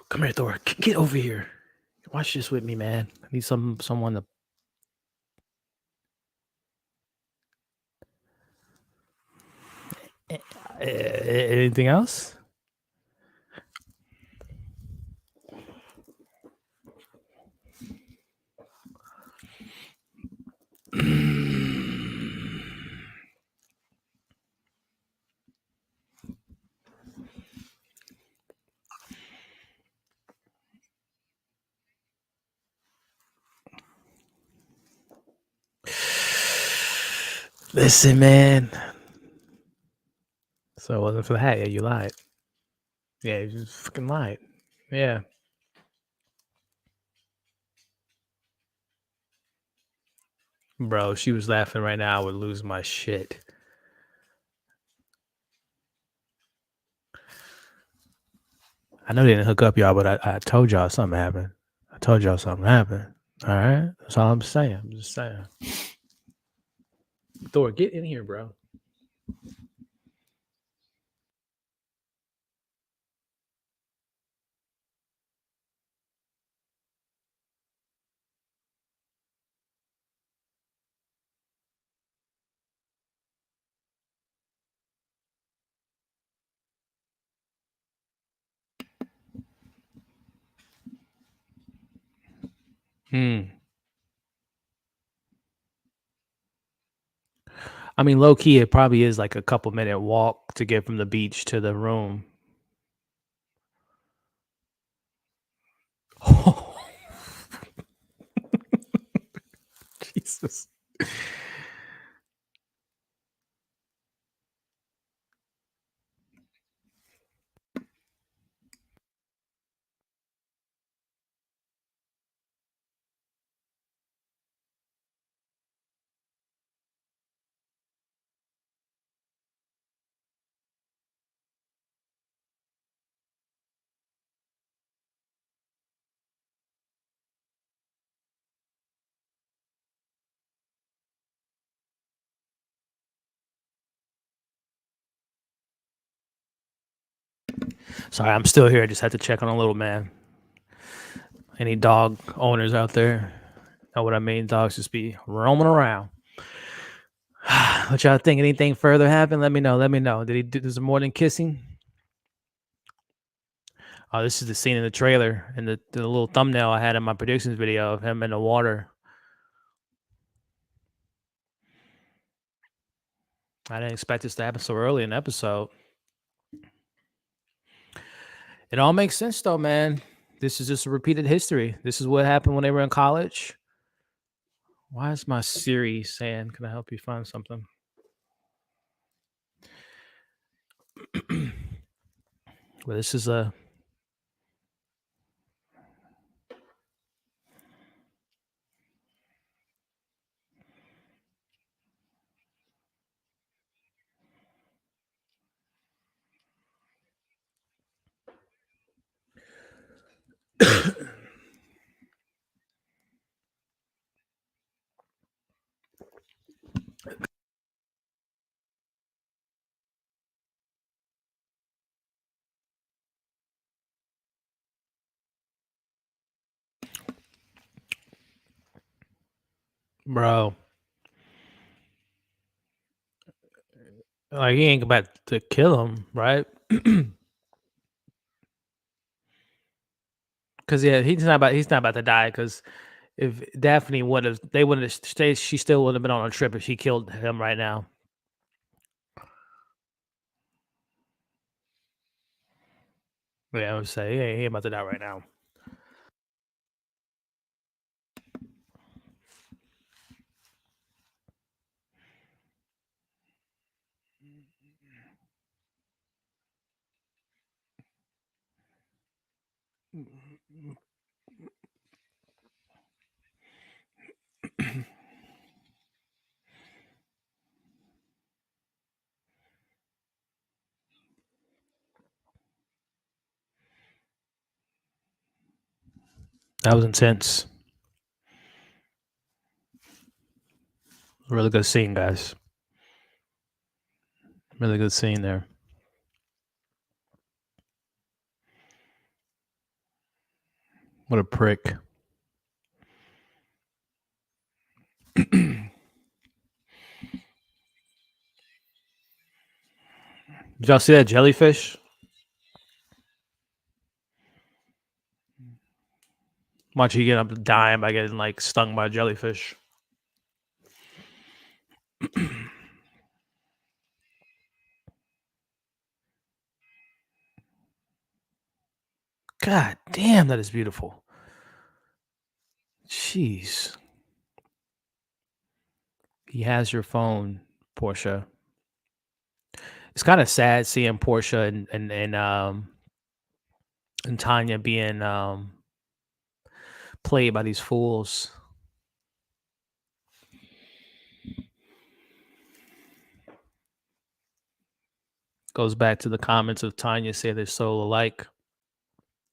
Come here, Thor. Get over here. Watch this with me, man. I need someone to. Anything else? Listen, man. So it wasn't for the hat. Yeah, you lied. Yeah, you just fucking lied. Yeah. Bro, she was laughing right now. I would lose my shit. I know they didn't hook up, y'all, but I told y'all something happened. I told y'all something happened. All right? That's all I'm saying. I'm just saying. Thor, get in here, bro. I mean, low key, it probably is like a couple minute walk to get from the beach to the room. Oh, Jesus. Sorry, I'm still here. I just had to check on a little man. Any dog owners out there know what I mean? Dogs just be roaming around. What y'all think? Anything further happened? Let me know. Let me know. Did he do some more than kissing? Oh, this is the scene in the trailer and the little thumbnail I had in my predictions video of him in the water. I didn't expect this to happen so early in the episode. It all makes sense though, man. This is just a repeated history. This is what happened when they were in college. Why is my Siri saying, "Can I help you find something?" Well, this is a. Bro, like he ain't about to kill him, right? Because yeah, he's not about to die. Because if Daphne would have, they wouldn't have stayed. She still would have been on a trip if she killed him right now. Yeah, I would say he ain't about to die right now. That was intense. Really good scene, guys. Really good scene there. What a prick. Did y'all see that jellyfish? Watch you get up dying by getting like stung by a jellyfish. God damn, that is beautiful. Jeez. He has your phone, Portia. It's kind of sad seeing Portia and Tanya being played by these fools. Goes back to the comments of Tanya say they're so alike.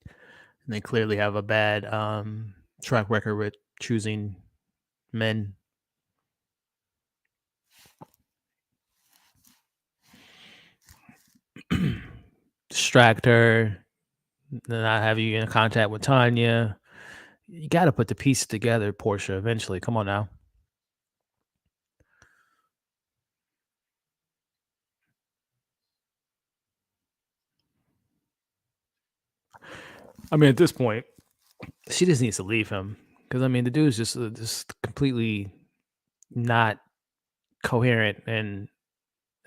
And they clearly have a bad track record with choosing men. Distract her, not have you in contact with Tanya. You got to put the pieces together, Portia, eventually. Come on now. I mean, at this point, she just needs to leave him because I mean, the dude's just completely not coherent and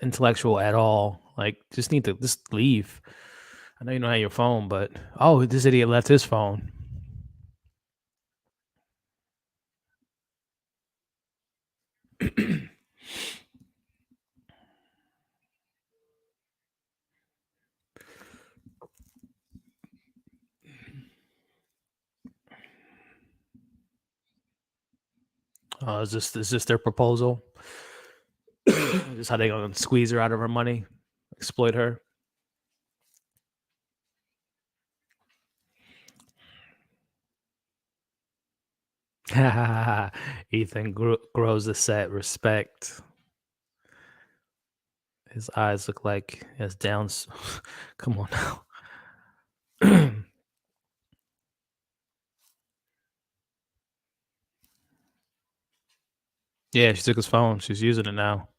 intellectual at all. Like, just need to just leave. I know you don't have your phone, but oh, this idiot left his phone. Is this their proposal? Is this how they gonna squeeze her out of her money, exploit her? Ethan grows the set respect. His eyes look like his downs. Come on now. Yeah, she took his phone. She's using it now.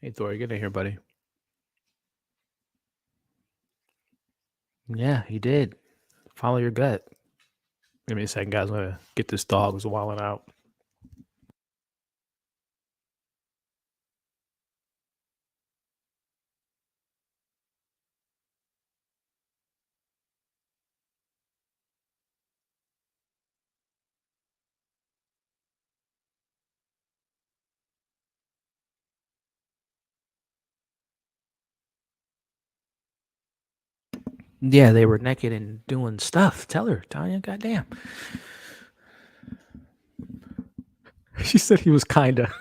Hey, Thor, get in here, buddy. Yeah, he did. Follow your gut. Give me a second, guys. I'm gonna get this dog who's wilding out. Yeah, they were naked and doing stuff. Tell her, Tanya. Goddamn. She said he was kinda.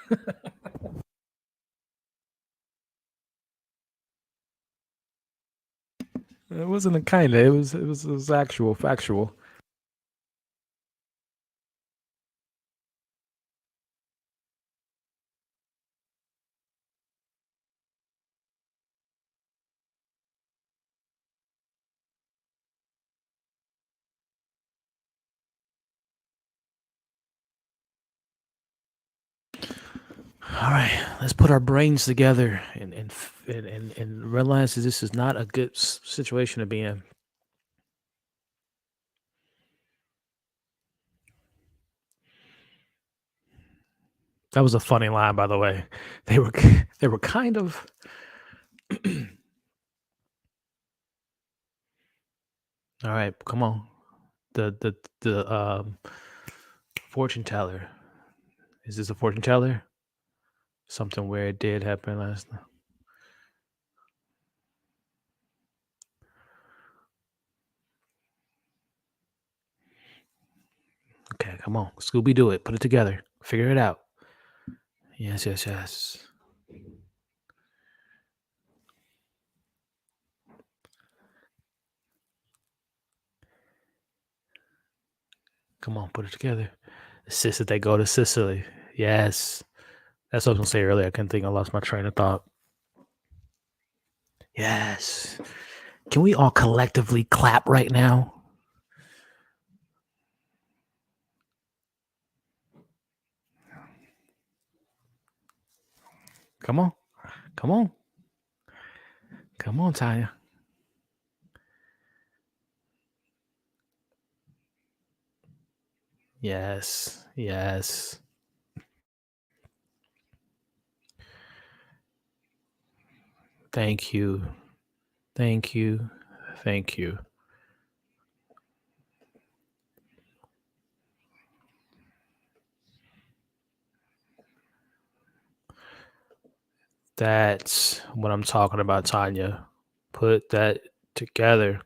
It wasn't a kinda. It was actual, factual. All right, let's put our brains together and realize that this is not a good situation to be in. That was a funny line, by the way. They were kind of. All right, come on. The Fortune teller. Is this a fortune teller? Something where it did happen last night. Okay, come on. Scooby Doo it. Put it together. Figure it out. Yes, yes, yes. Come on, put it together. The sis that they go to Sicily. Yes. That's what I was gonna say earlier. I couldn't think. I lost my train of thought. Yes. Can we all collectively clap right now? Come on. Come on. Come on, Tanya. Yes. Yes. Thank you. Thank you. Thank you. That's what I'm talking about, Tanya. Put that together.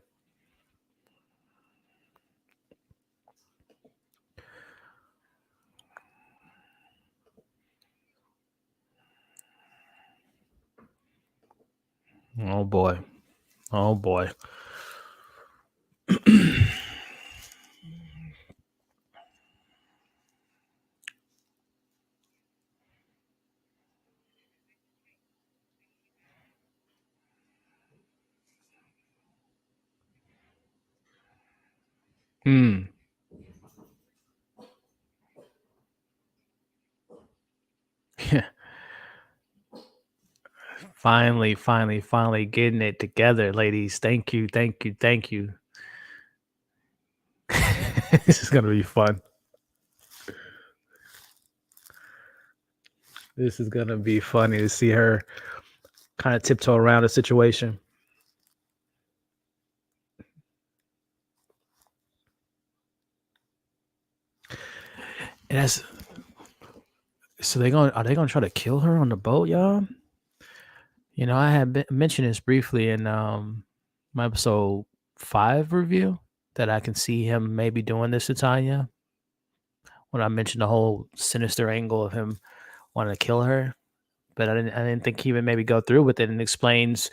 Oh boy. Oh boy. Hmm. Finally getting it together, ladies. Thank you, thank you, thank you. This is gonna be fun. This is gonna be funny to see her kind of tiptoe around the situation. And that's so are they gonna try to kill her on the boat, y'all? You know, I had mentioned this briefly in my episode 5 review that I can see him maybe doing this to Tanya when I mentioned the whole sinister angle of him wanting to kill her. But I didn't think he would maybe go through with it, and explains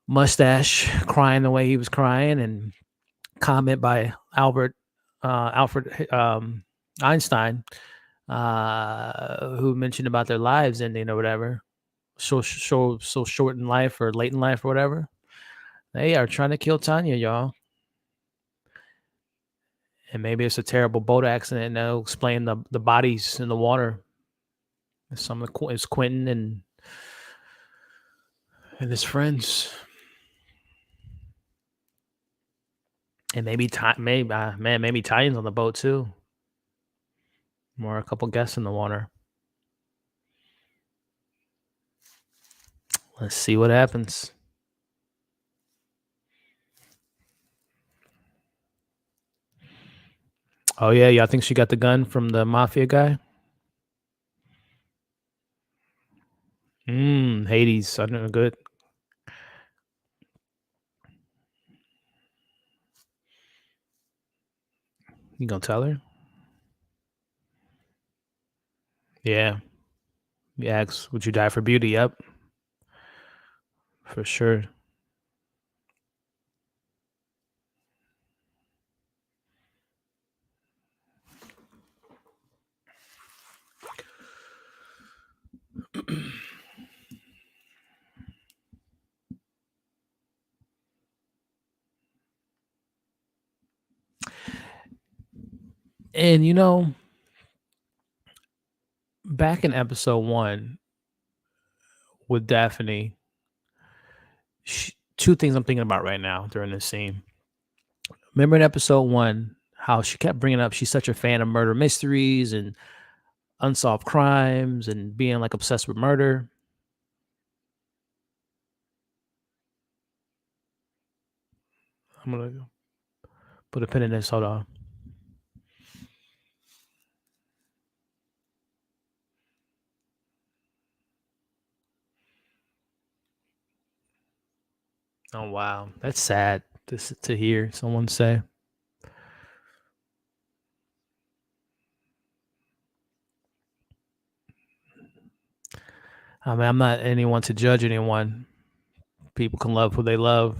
Mustache crying the way he was crying, and comment by Alfred Einstein, who mentioned about their lives ending or whatever, so short in life or late in life or whatever. They are trying to kill Tanya, y'all. And maybe it's a terrible boat accident, and they'll explain the bodies in the water. Some of it's Quentin and his friends, and maybe maybe Tyan's on the boat too, or a couple guests in the water. Let's see what happens. Oh yeah, y'all think she got the gun from the mafia guy? Hades. I know good. You gonna tell her? Yeah. Yeah. Would you die for beauty? Yep. For sure. And you know, back in episode 1 with Daphne, two things I'm thinking about right now during this scene. Remember in episode 1 how she kept bringing up she's such a fan of murder mysteries and unsolved crimes and being like obsessed with murder. I'm gonna put a pin in this. Hold on. Oh wow, that's sad to hear someone say. I mean, I'm not anyone to judge anyone. People can love who they love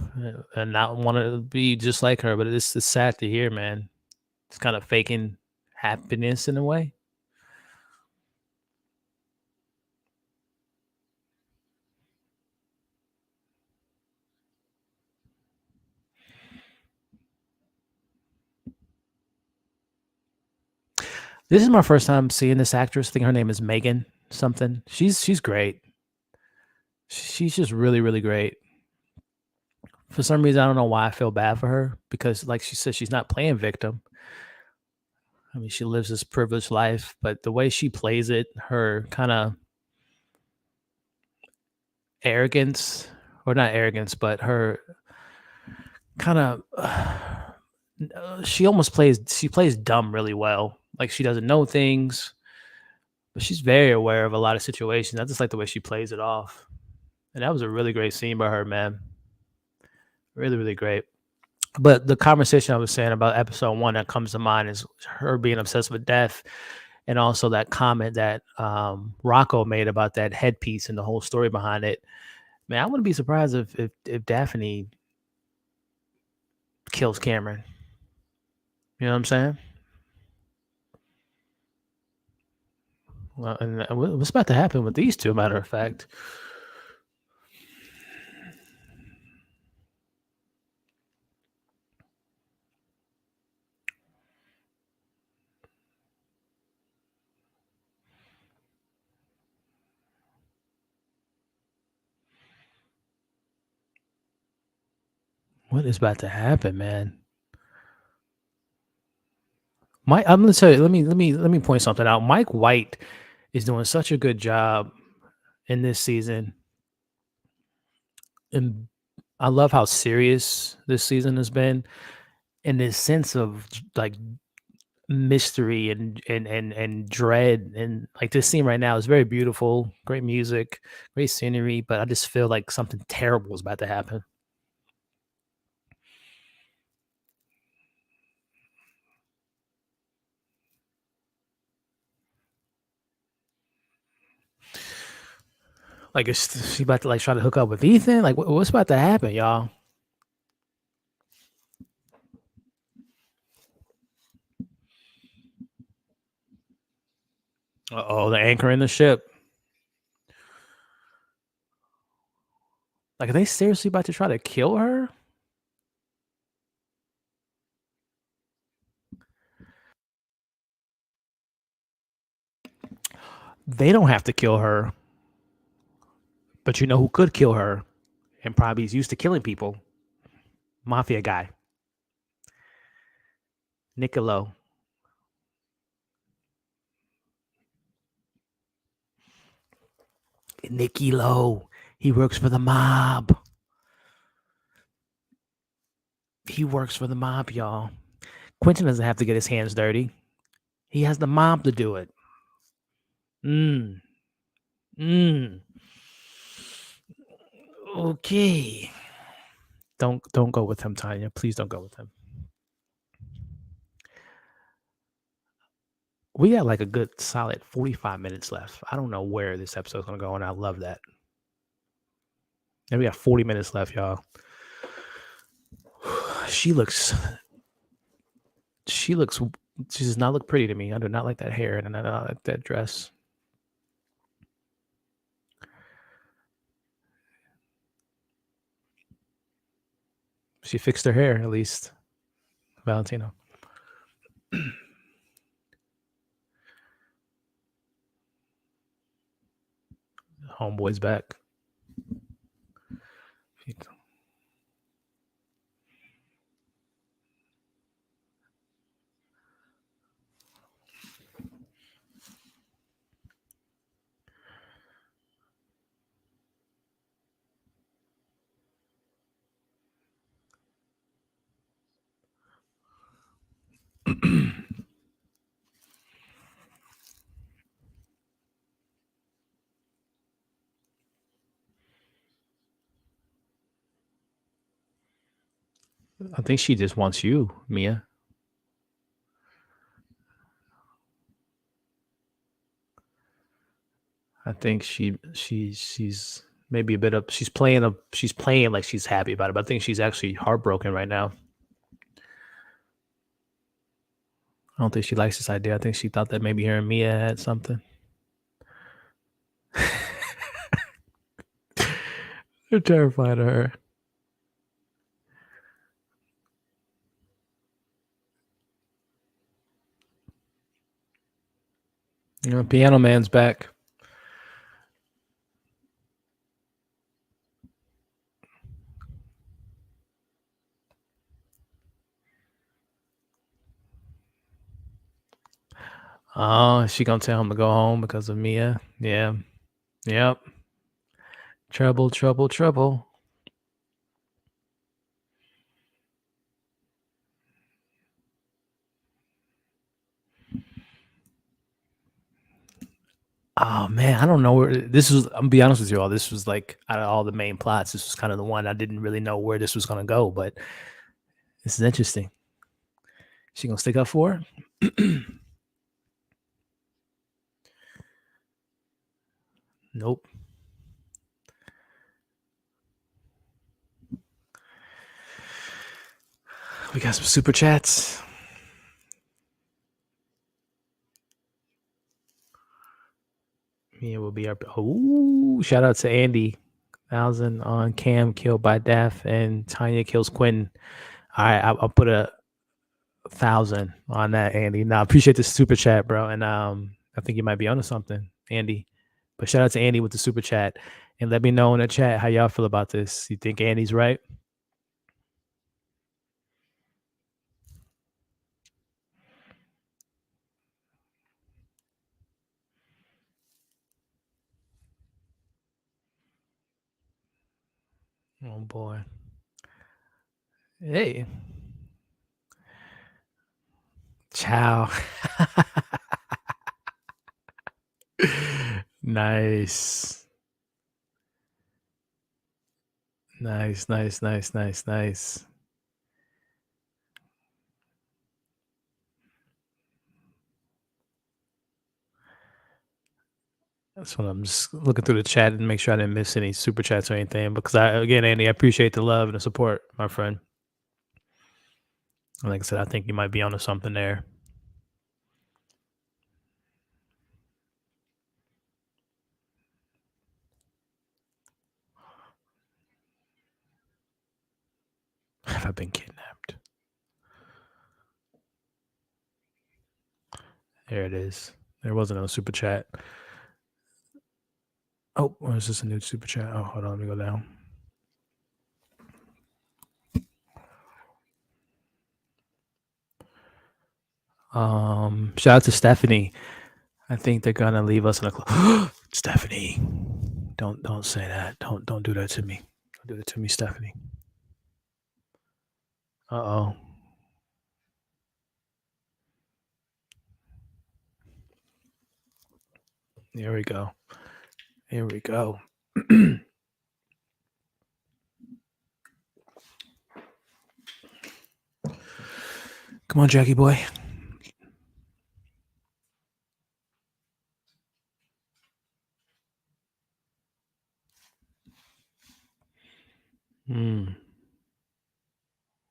and not want to be just like her, but it's sad to hear, man. It's kind of faking happiness in a way. This is my first time seeing this actress. I think her name is Megan something. She's great. She's just really really great. For some reason, I don't know why I feel bad for her because, like she said, she's not playing victim. I mean, she lives this privileged life, but the way she plays it, her kind of arrogance, or not arrogance, but her kind of she plays dumb really well. Like she doesn't know things, but she's very aware of a lot of situations. I just like the way she plays it off. And that was a really great scene by her, man. Really, really great. But the conversation I was saying about episode one that comes to mind is her being obsessed with death, and also that comment that Rocco made about that headpiece and the whole story behind it. Man, I wouldn't be surprised if Daphne kills Cameron. You know what I'm saying? Well, and what's about to happen with these two? Matter of fact, what is about to happen, man? I'm gonna tell you. Let me point something out. Mike White is doing such a good job in this season, and I love how serious this season has been, and this sense of like mystery and dread, and like this scene right now is very beautiful, great music, great scenery, but I just feel like something terrible is about to happen. Like is she about to like try to hook up with Ethan? Like what's about to happen, y'all? Oh, the anchor in the ship. Like are they seriously about to try to kill her? They don't have to kill her, but you know who could kill her and probably is used to killing people? Mafia guy, Niccolo. Nicky Lowe. He works for the mob. He works for the mob, y'all. Quentin doesn't have to get his hands dirty. He has the mob to do it. Mm. Mm. Okay. Don't go with him, Tanya. Please don't go with him. We got like a good solid 45 minutes left. I don't know where this episode's gonna go, and I love that. And we got 40 minutes left, y'all. She looks she looks she does not look pretty to me. I do not like that hair and I do not like that dress. She fixed her hair, at least. Valentino. Homeboy's back. I think she just wants you, Mia. I think she's maybe a bit up. She's playing like she's happy about it, but I think she's actually heartbroken right now. I don't think she likes this idea. I think she thought that maybe her and Mia had something. They're terrified of her. You know, Piano Man's back. Oh, she gonna tell him to go home because of Mia? Yeah. Yep. Trouble, trouble, trouble. Oh man, I don't know where this was. I'm gonna be honest with you all. This was like out of all the main plots, this was kind of the one I didn't really know where this was gonna go, but this is interesting. She gonna stick up for her? Nope. We got some super chats. Mia will be our. Ooh, shout out to Andy. 1,000 on Cam killed by Daff and Tanya kills Quentin. All right, I'll put 1,000 on that, Andy. Now, I appreciate the super chat, bro. And I think you might be onto something, Andy. But shout out to Andy with the super chat. And let me know in the chat how y'all feel about this. You think Andy's right? Oh, boy. Hey. Ciao. Nice. Nice, nice, nice, nice, nice. That's what I'm just looking through the chat and make sure I didn't miss any super chats or anything. Because again, Andy, I appreciate the love and the support, my friend. And like I said, I think you might be onto something there. Have I been kidnapped? There it is. There wasn't a super chat. Oh, or is this a new super chat? Oh, hold on, let me go down. Shout out to Stephanie. I think they're gonna leave us in a Stephanie, don't say that. Don't do that to me. Don't do that to me, Stephanie. Uh-oh. Here we go. Here we go. Come on, Jackie boy.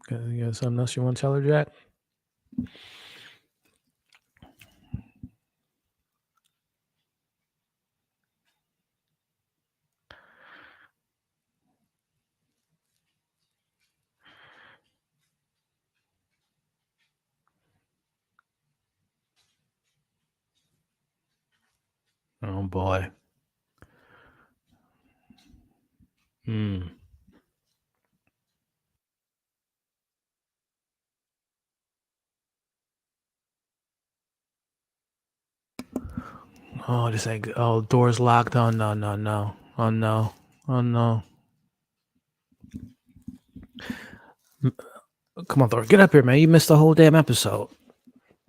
You got something else you want to tell her, Jack? Oh boy. Oh, this ain't good. Oh, door's locked. Oh no, no, no. Oh no. Oh no. Come on, Thor. Get up here, man. You missed the whole damn episode.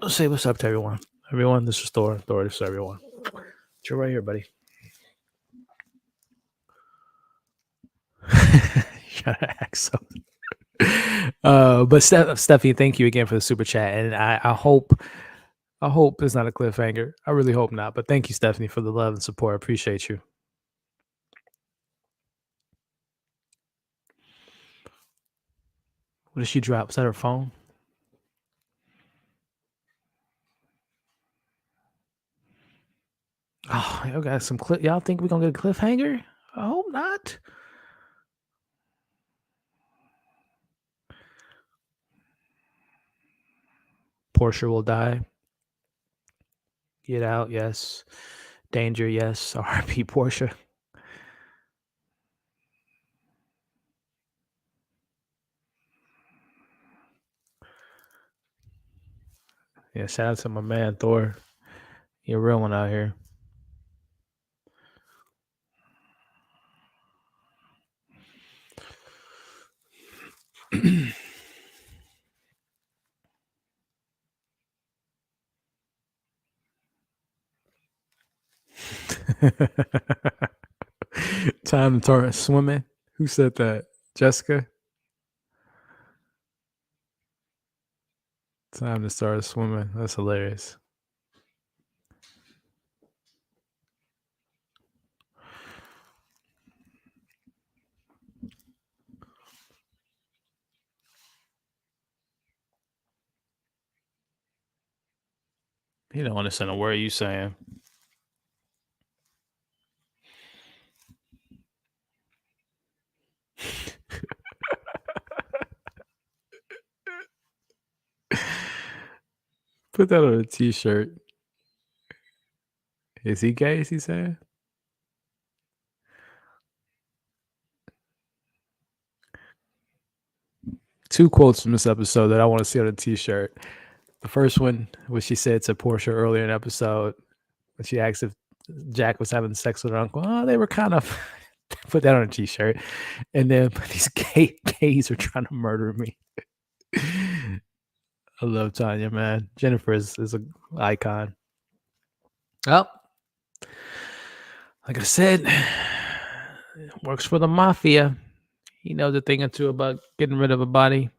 Let's say what's up to everyone. Everyone, this is Thor. Thor, this is everyone. You're right here, buddy. You gotta act so. But Stephanie, thank you again for the super chat, and I hope it's not a cliffhanger. I really hope not. But thank you, Stephanie, for the love and support. I appreciate you. What did she drop? Was that her phone? Oh, y'all got some clip. Y'all think we're gonna get a cliffhanger? I hope not. Portia will die. Get out, yes. Danger, yes. R.I.P. Portia. Yeah, shout out to my man Thor. You're a real one out here. Time to start swimming. Who said that? Jessica? Time to start swimming. That's hilarious. You don't understand a word you saying. Put that on a t-shirt. Is he gay? Is he saying? Two quotes from this episode that I want to see on a t-shirt. The first one, which she said to Portia earlier in the episode, when she asked if Jack was having sex with her uncle. Oh, they were kind of put that on a t-shirt. And then these gays are trying to murder me. I love Tanya, man. Jennifer is an icon. Well, like I said, works for the mafia. He knows a thing or two about getting rid of a body.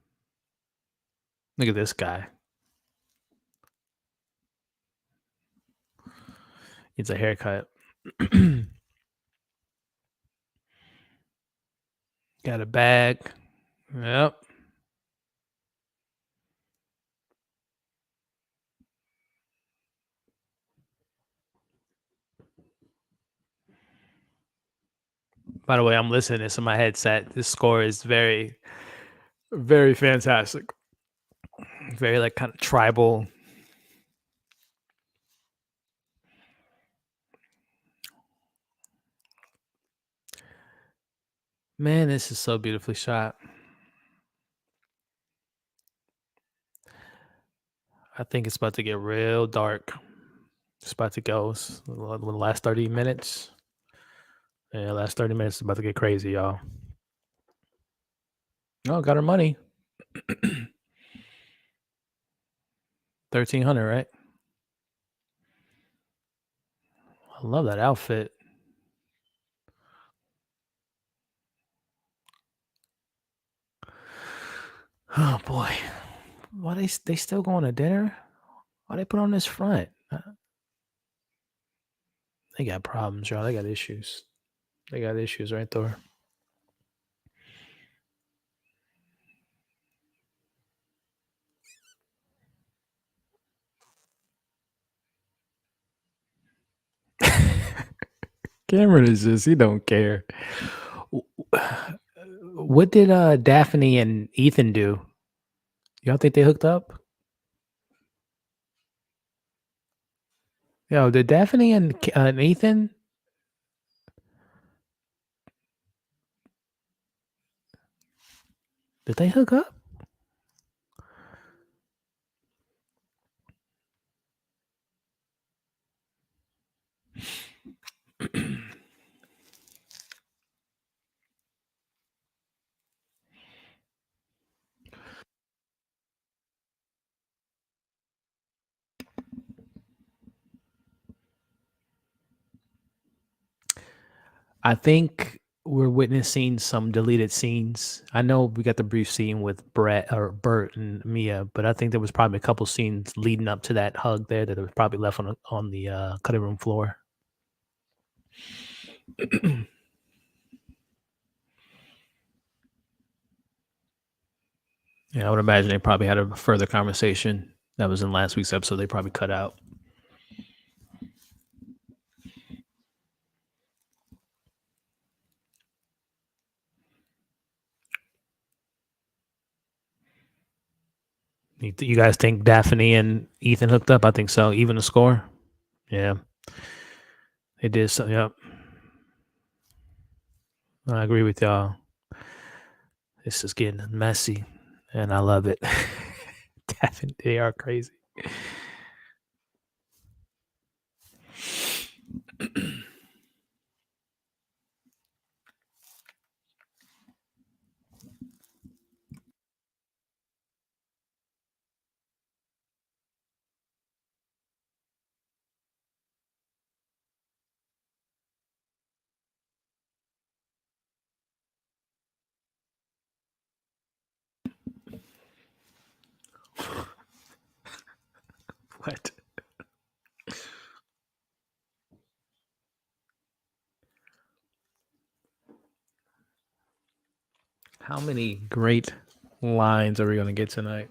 Look at this guy. Needs a haircut. Got a bag. Yep. By the way, I'm listening to this in my headset. This score is very, very fantastic. Very like kind of tribal. Man, this is so beautifully shot. I think it's about to get real dark. It's about to go the last 30 minutes. Yeah, last 30 minutes is about to get crazy, y'all. Oh, got her money. 1,300, right? I love that outfit. Oh boy, why they still going to dinner? Why they put on this front? They got problems, y'all. They got issues. They got issues right there. Cameron is just, he don't care. What did Daphne and Ethan do? Y'all think they hooked up? Yo, did Daphne and Ethan? Did they hook up? I think we're witnessing some deleted scenes. I know we got the brief scene with Brett or Bert and Mia, but I think there was probably a couple scenes leading up to that hug there that was probably left on the cutting room floor. Yeah, I would imagine they probably had a further conversation that was in last week's episode. They probably cut out. You guys think Daphne and Ethan hooked up? I think so. Even the score. Yeah, they did. So, yep. I agree with y'all. This is getting messy, and I love it. Daphne, they are crazy. What? How many great lines are we going to get tonight?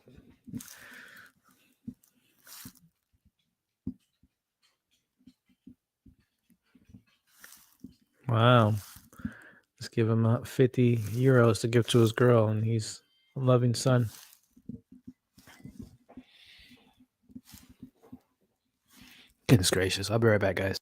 Wow. Let's give him 50 euros to give to his girl, and he's a loving son. Goodness gracious. I'll be right back, guys.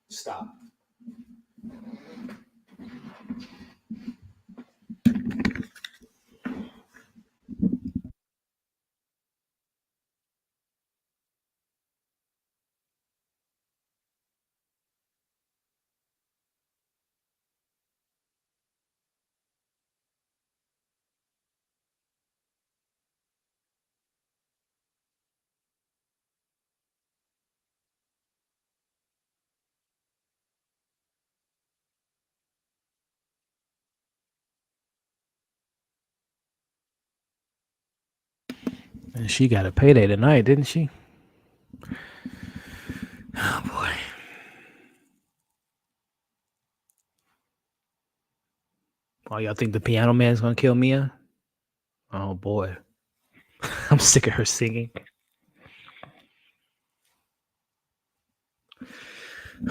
Stop. And she got a payday tonight, didn't she? Oh, boy. Oh, y'all think the piano man's going to kill Mia? Oh, boy. I'm sick of her singing.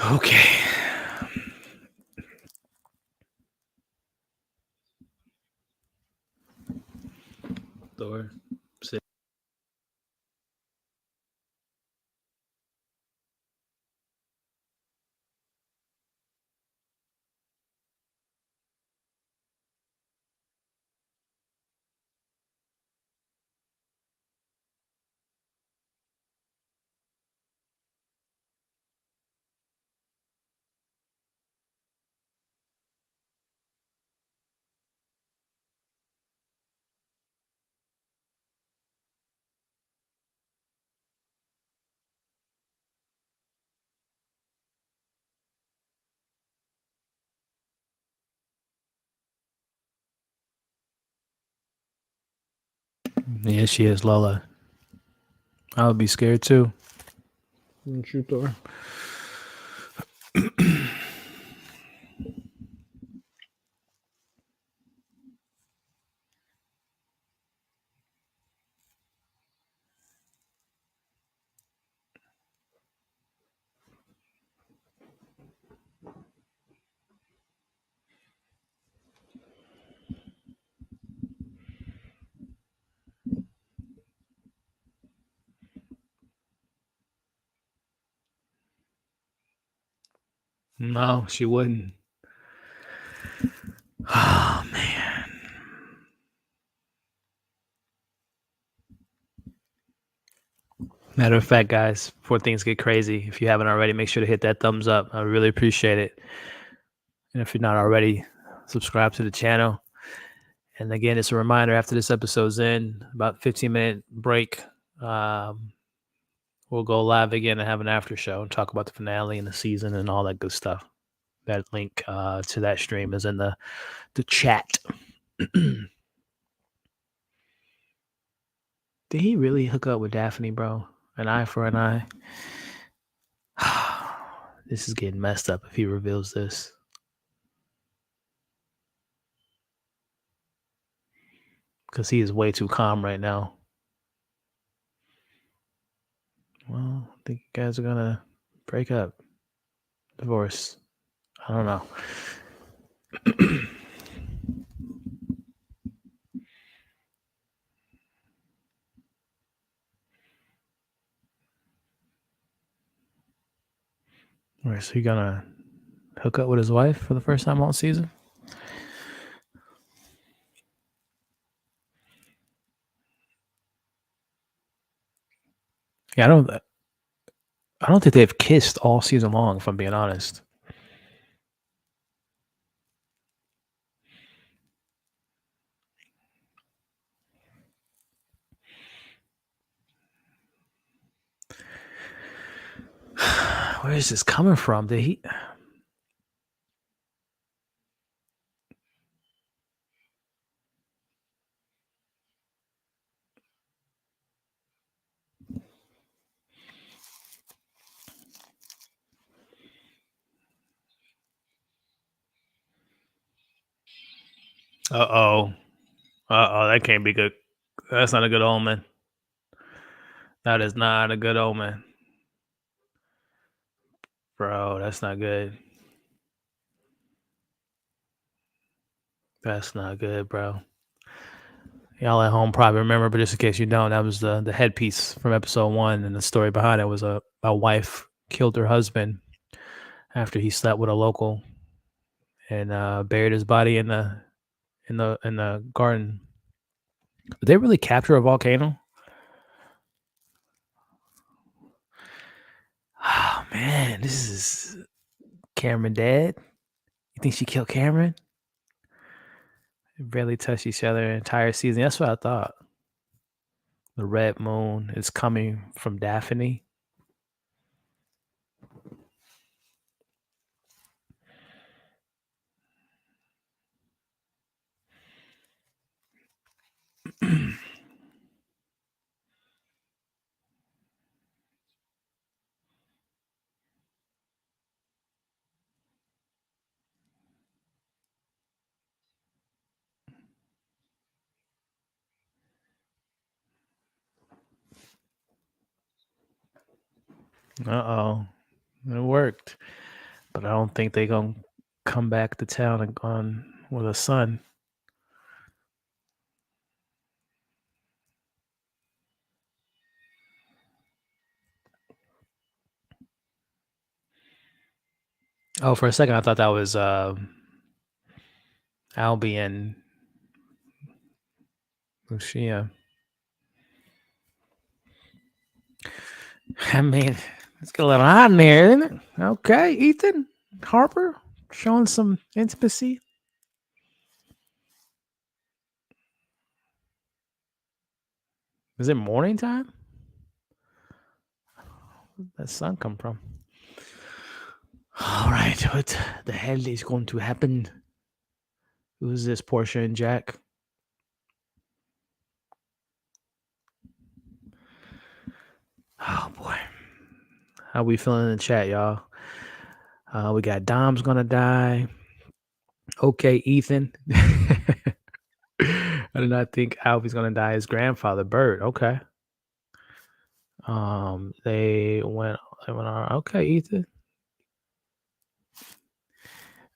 Okay. Thor. Yeah, she is, Lola. I would be scared too. True, Thor. No, she wouldn't. Oh, man. Matter of fact, guys, before things get crazy, if you haven't already, make sure to hit that thumbs up. I really appreciate it. And if you're not already, subscribe to the channel. And again, it's a reminder after this episode's in, about 15-minute break, we'll go live again and have an after show and talk about the finale and the season and all that good stuff. That link to that stream is in the chat. Did he really hook up with Daphne, bro? An eye for an eye? This is getting messed up if he reveals this. Because he is way too calm right now. Well, I think you guys are going to break up. Divorce. I don't know. All right, so you going to hook up with his wife for the first time all season? Yeah, I don't think they've kissed all season long, if I'm being honest. Where is this coming from? Did he? Uh-oh. Uh-oh, that can't be good. That's not a good omen. That is not a good omen. Bro, that's not good. That's not good, bro. Y'all at home probably remember, but just in case you don't, that was the headpiece from episode 1, and the story behind it was a wife killed her husband after he slept with a local and buried his body in the garden. Did they really capture a volcano? Oh man, this is Cameron dead. You think she killed Cameron? They barely touched each other the entire season. That's what I thought. The red moon is coming from Daphne. Uh-oh. It worked. But I don't think they're going to come back to town and gone with a son. Oh, for a second, I thought that was Albie and Lucia. I mean, it's got a little hot in there, isn't it? Okay, Ethan, Harper, showing some intimacy. Is it morning time? Where'd that sun come from? All right, what the hell is going to happen? Who's this, Portia and Jack? Oh boy, how we feeling in the chat, y'all? We got Dom's gonna die. Okay, Ethan. I did not think Albie's gonna die. His grandfather, Bert. Okay. They went on. Okay, Ethan.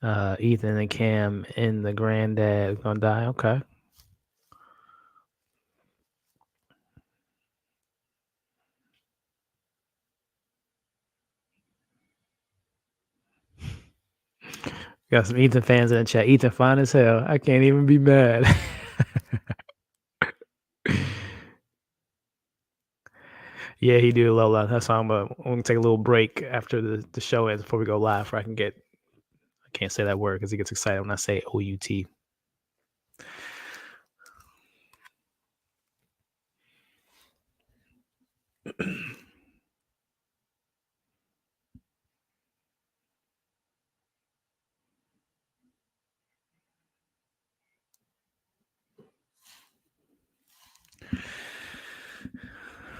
Ethan and Cam and the granddad gonna die. Okay. Got some Ethan fans in the chat. Ethan fine as hell. I can't even be mad. Yeah, he do love that song, but I'm gonna take a little break after the show ends before we go live, where I can't say that word because he gets excited when I say OUT.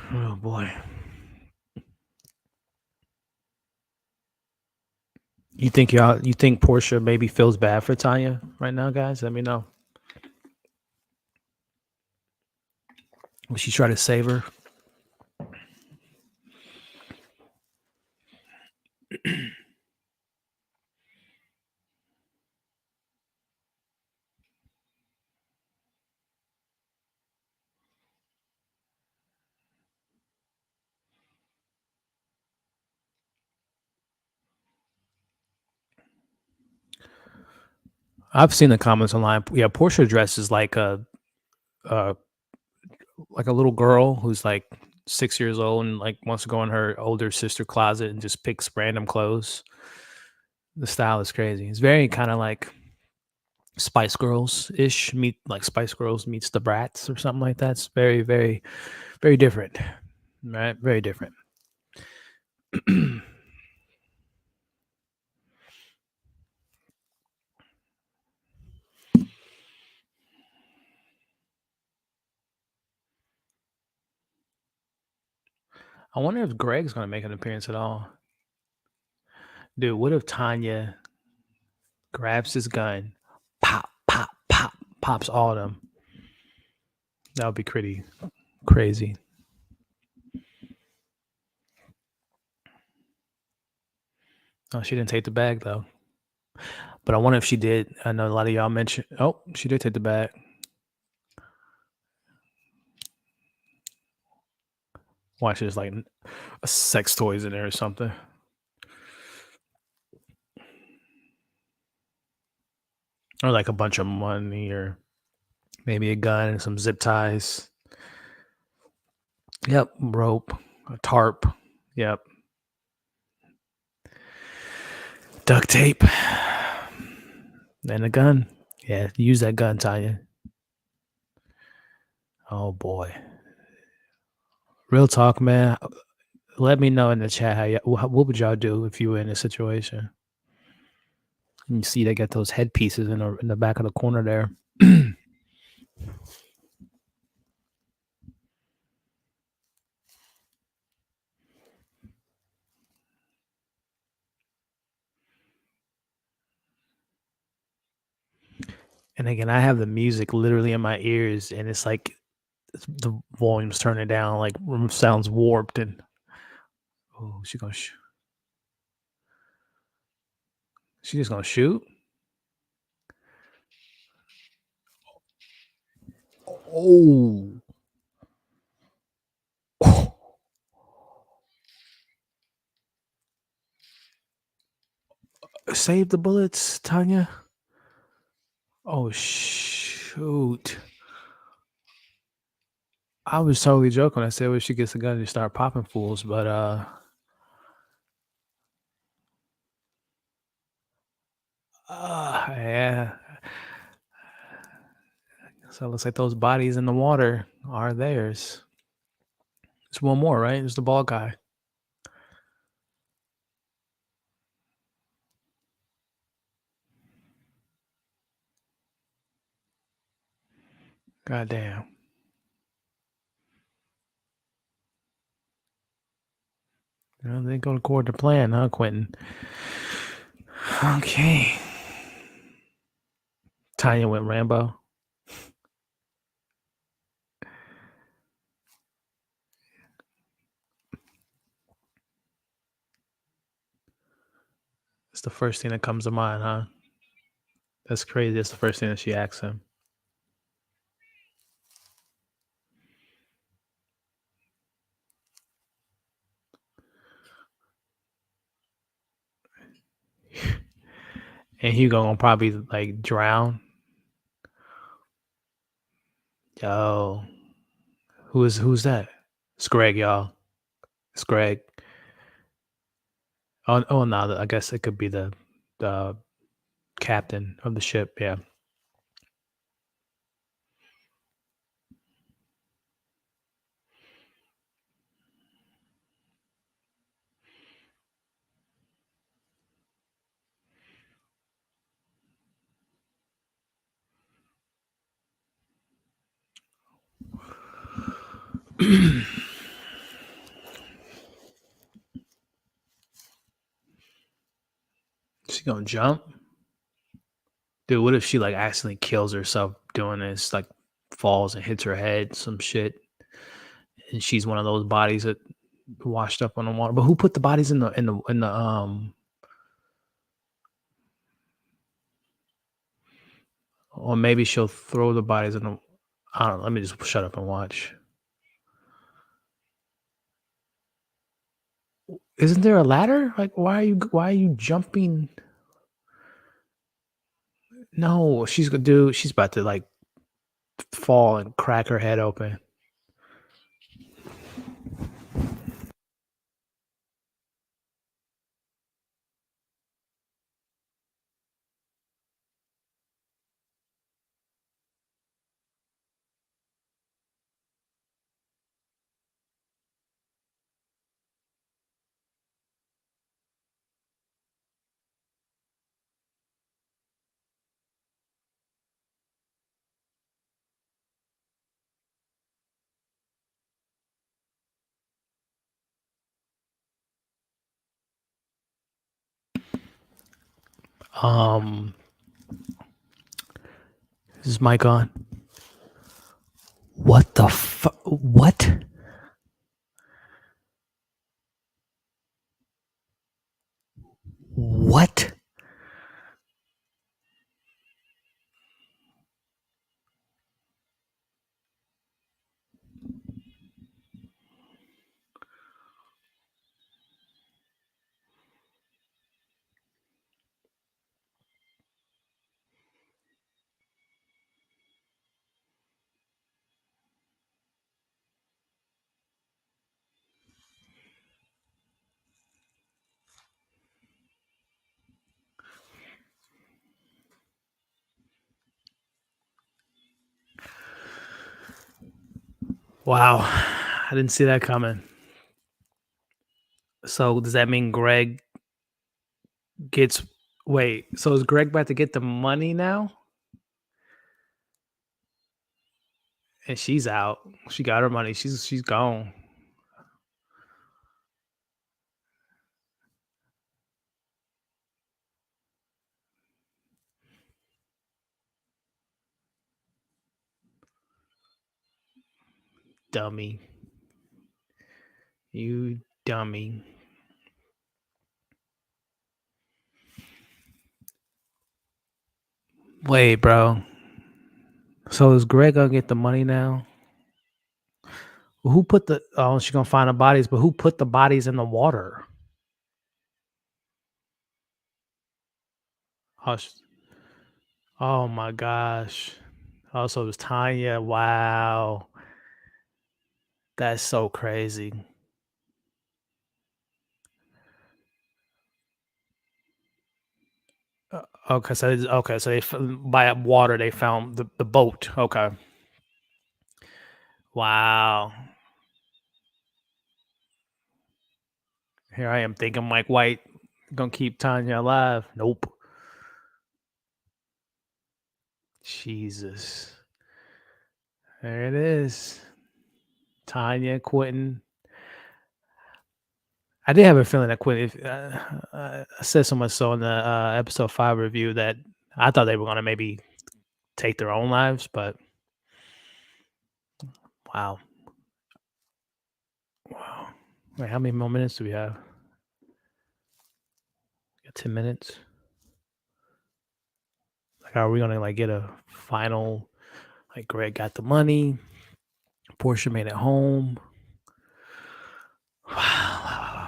Oh boy. You think Portia maybe feels bad for Tanya right now, guys? Let me know. Will she try to save her? I've seen the comments online. Yeah, Portia dresses uh like a little girl who's like 6 years old and like wants to go in her older sister closet and just picks random clothes. The style is crazy. It's very kind of like Spice Girls ish meet like Spice Girls meets the Brats or something like that. It's very, very, very different. Right? Very different. I wonder if Greg's gonna make an appearance at all. Dude, what if Tanya grabs his gun, pop, pop, pop, pops all of them? That would be pretty crazy. Oh, she didn't take the bag though. But I wonder if she did. I know a lot of y'all mentioned. Oh, she did take the bag. Watch, there's like a sex toys in there or something. Or like a bunch of money or maybe a gun and some zip ties. Yep, rope, a tarp. Yep, duct tape, and a gun. Yeah, use that gun, Tanya. Oh boy, real talk, man. Let me know in the chat what would y'all do if you were in this situation. You see, they got those headpieces in the back of the corner there. And again, I have the music literally in my ears, and it's like the volume's turning down, like room sounds warped. And oh, she just gonna shoot. Oh, save the bullets, Tanya. Oh shoot! I was totally joking. I said when she gets a gun, to start popping fools, but yeah. So it looks like those bodies in the water are theirs. There's one more, right? There's the bald guy. God damn. Well, they go according to plan, huh, Quentin? Okay. Tanya went Rambo. It's the first thing that comes to mind, huh? That's crazy. That's the first thing that she asks him. And Hugo gonna probably like drown. Yo, who's that? It's Greg, y'all. It's Greg. Oh no, I guess it could be the captain of the ship. Yeah. She gonna jump, dude. What if she like accidentally kills herself doing this? Like falls and hits her head, some shit, and she's one of those bodies that washed up on the water. But who put the bodies in the? Or maybe she'll throw the bodies in the. I don't know. Let me just shut up and watch. Isn't there a ladder? Like, why are you jumping? No, she's gonna do. She's about to like fall and crack her head open. Um, is this mic on? What the what? What? Wow, I didn't see that coming. So does that mean Greg gets? Wait, so is Greg about to get the money now? And she's out. She got her money. She's gone. Dummy. You dummy. Wait, bro. So is Greg gonna get the money now? Who put the? Oh, she gonna find the bodies, but who put the bodies in the water? Oh, oh my gosh. Also, it was Tanya. Wow, that's so crazy. Okay, so by water they found the boat. Okay, wow. Here I am thinking Mike White gonna keep Tanya alive. Nope. Jesus. There it is. Tanya, Quentin. I did have a feeling that Quentin. I said so much so in the episode 5 review that I thought they were gonna maybe take their own lives, but wow, wow. Wait, how many more minutes do we have? Got 10 minutes. Like, are we gonna like get a final? Like, Greg got the money. Portia made it home. Wow.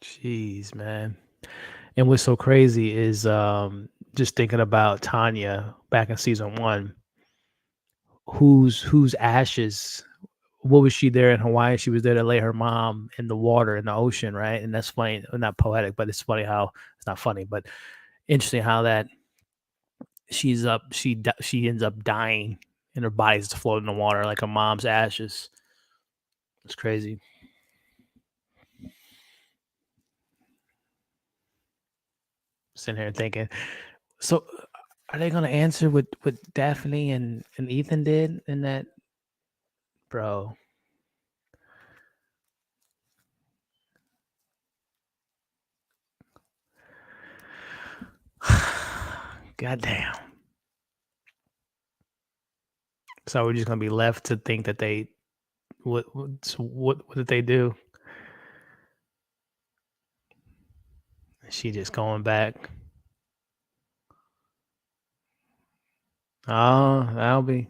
Jeez, man. And what's so crazy is just thinking about Tanya back in season 1, whose ashes what was she there in Hawaii? She was there to lay her mom in the water in the ocean, right? And that's funny, not poetic, but it's funny how it's not funny, but interesting how that she ends up dying and her body's floating in the water like her mom's ashes. It's crazy. Sitting here thinking, so are they gonna answer what Daphne and Ethan did in that, bro? Goddamn. So we're just gonna be left to think that they what did they do? She just going back. Oh, that'll be.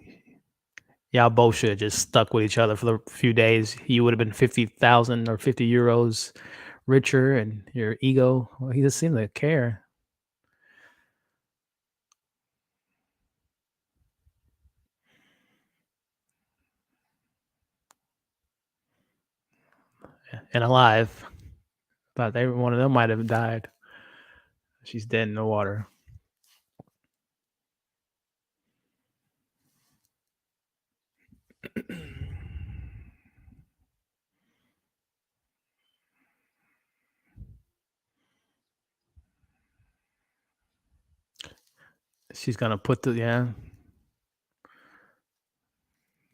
Y'all both should have just stuck with each other for the few days. You would have been 50,000 or 50 euros richer, and your ego. Well, he doesn't seem to care. And alive. Thought every one of them might have died. She's dead in the water. She's gonna put the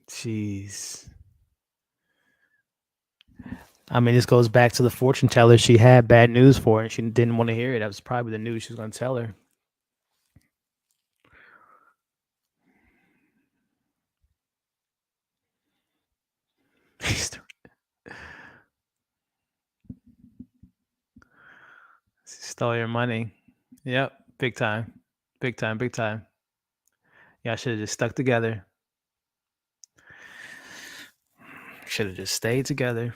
Jeez. I mean, this goes back to the fortune teller she had bad news for, and she didn't want to hear it. That was probably the news she was gonna tell her. Stole your money. Yep, big time, big time, big time. Y'all should have just stuck together. Should have just stayed together.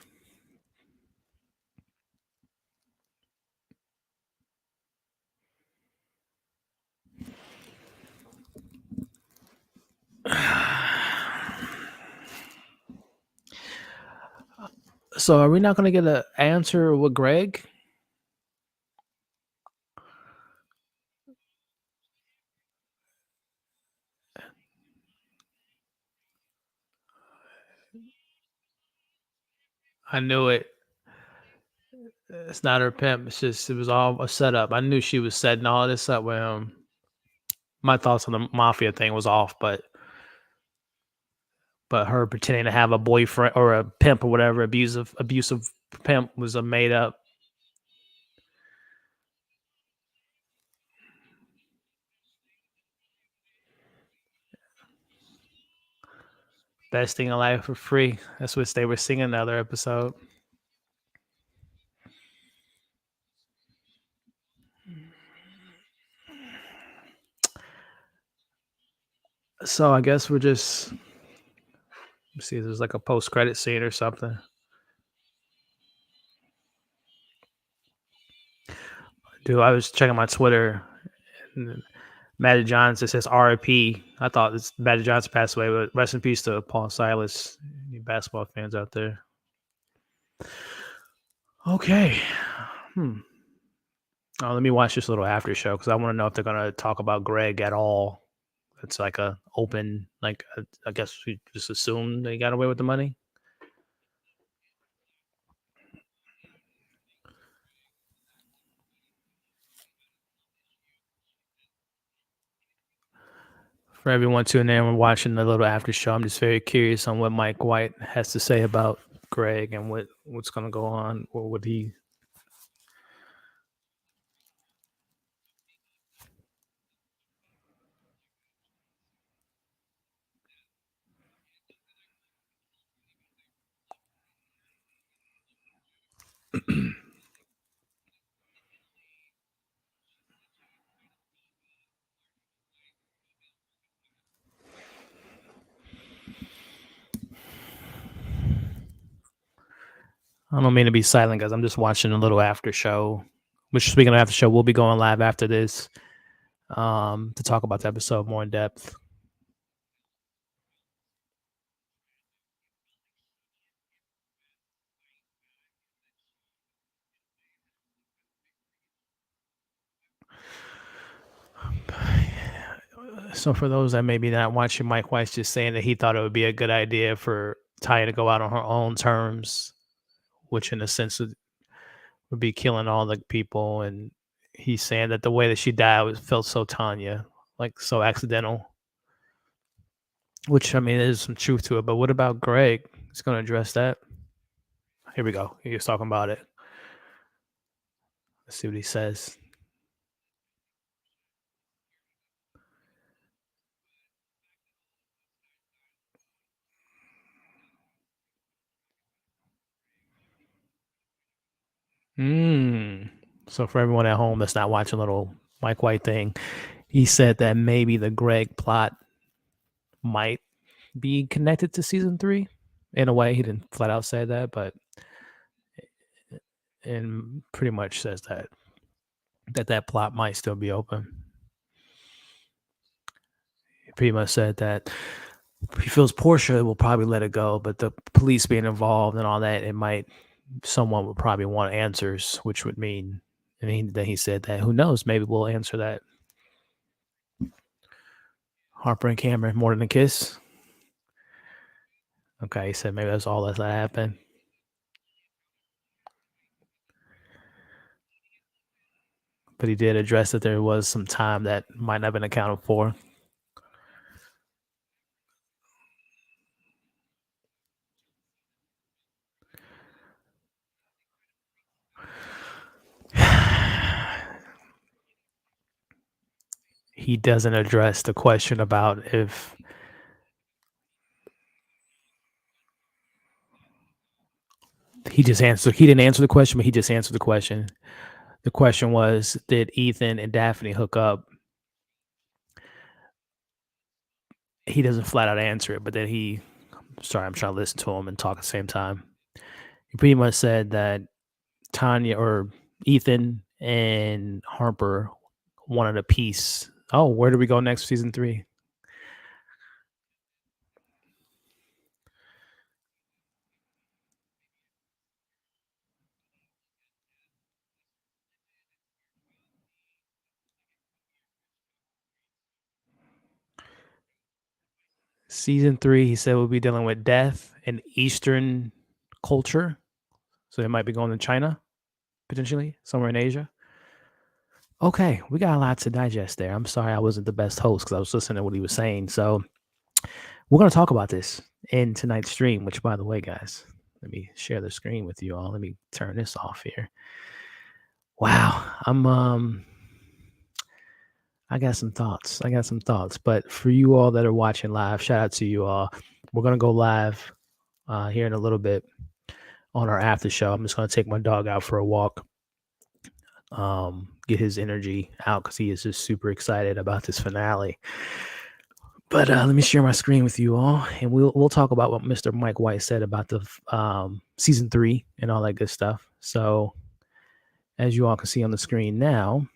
So are we not going to get an answer with Greg? I knew it. It's not her pimp. It's just it was all a setup. I knew she was setting all this up with him. My thoughts on the mafia thing was off, but her pretending to have a boyfriend or a pimp or whatever, abusive pimp was a made up. Best thing in life for free. That's what they were singing in the other episode. So I guess we're just see. There's like a post credit scene or something. Dude, I was checking my Twitter. And Magic Johnson says RIP. I thought this Magic Johnson passed away, but rest in peace to Paul Silas. Any basketball fans out there? Okay. Oh, let me watch this little after show because I want to know if they're gonna talk about Greg at all. It's like a open, like I guess we just assume they got away with the money. For everyone tuning in and watching the little after show, I'm just very curious on what Mike White has to say about Greg and what's gonna go on. What would he? I don't mean to be silent, guys. I'm just watching a little after show. Which, speaking of after show, we'll be going live after this. to talk about the episode more in depth. So for those that maybe not watching, Mike White's just saying that he thought it would be a good idea for Taya to go out on her own terms, which in a sense would be killing all the people. And he's saying that the way that she died felt so Tanya, like so accidental. Which I mean, there's some truth to it. But what about Greg? He's going to address that. Here we go. He was talking about it. Let's see what he says. So for everyone at home that's not watching little Mike White thing, he said that maybe the Greg plot might be connected to season 3. In a way, he didn't flat out say that, but and pretty much says that plot might still be open. He pretty much said that he feels Portia will probably let it go, but the police being involved and all that, someone would probably want answers, which would mean, and then he said that who knows, maybe we'll answer that. Harper and Cameron, more than a kiss. Okay, he said maybe that's all that happened. But he did address that there was some time that might not have been accounted for. He doesn't address the question about if he didn't answer the question, but he just answered the question. The question was, did Ethan and Daphne hook up? He doesn't flat out answer it, but then I'm trying to listen to him and talk at the same time. He pretty much said that Tanya or Ethan and Harper wanted a piece. Oh, where do we go next for season 3? Season 3, he said, we'll be dealing with death and Eastern culture. So they might be going to China, potentially, somewhere in Asia. Okay, we got a lot to digest there. I'm sorry I wasn't the best host because I was listening to what he was saying. So we're going to talk about this in tonight's stream, which, by the way, guys, let me share the screen with you all. Let me turn this off here. Wow, I got some thoughts. But for you all that are watching live, shout out to you all. We're going to go live here in a little bit on our after show. I'm just going to take my dog out for a walk, get his energy out because he is just super excited about this finale. But let me share my screen with you all, and we'll talk about what Mr. Mike White said about the season 3 and all that good stuff. So as you all can see on the screen now,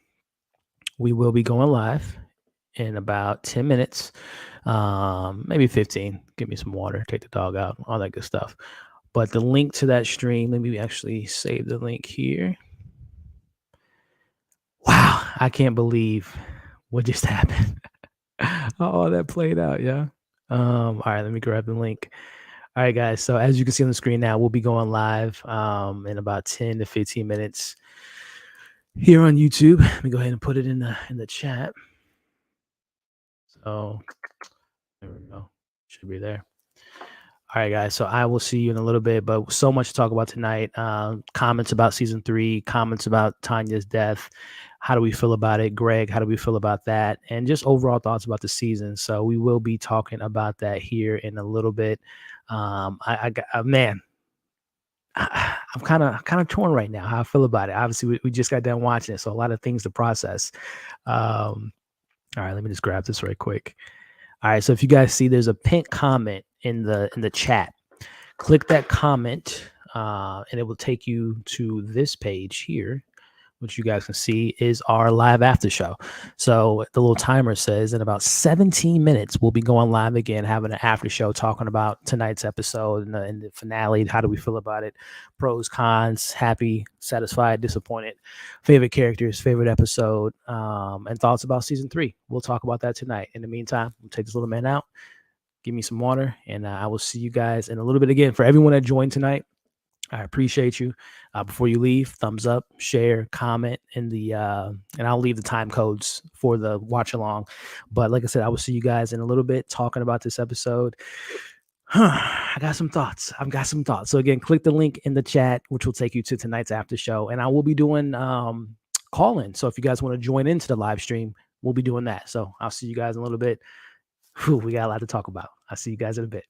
we will be going live in about 10 minutes, maybe 15. Give me some water, take the dog out, all that good stuff. But the link to that stream, let me actually save the link here. Wow, I can't believe what just happened. Oh, that played out, yeah. All right, let me grab the link. All right, guys. So as you can see on the screen now, we'll be going live in about 10 to 15 minutes here on YouTube. Let me go ahead and put it in the chat. So there we go. Should be there. All right, guys. So I will see you in a little bit, but so much to talk about tonight. Comments about season 3, comments about Tanya's death. How do we feel about it? Greg, how do we feel about that? And just overall thoughts about the season. So we will be talking about that here in a little bit. I'm kind of torn right now how I feel about it. Obviously, we just got done watching it, so a lot of things to process. All right, let me just grab this right quick. All right, so if you guys see, there's a pinned comment in the chat. Click that comment, and it will take you to this page here, which you guys can see is our live after show. So the little timer says in about 17 minutes, we'll be going live again, having an after show talking about tonight's episode and the finale. How do we feel about it? Pros, cons, happy, satisfied, disappointed, favorite characters, favorite episode, and thoughts about season 3. We'll talk about that tonight. In the meantime, we'll take this little man out, give me some water, and I will see you guys in a little bit again. For everyone that joined tonight, I appreciate you. Before you leave, thumbs up, share, comment in the and I'll leave the time codes for the watch along. But like I said, I will see you guys in a little bit talking about this episode. I got some thoughts. I've got some thoughts. So again, click the link in the chat, which will take you to tonight's after show. And I will be doing call-in. So if you guys want to join into the live stream, we'll be doing that. So I'll see you guys in a little bit. We got a lot to talk about. I'll see you guys in a bit.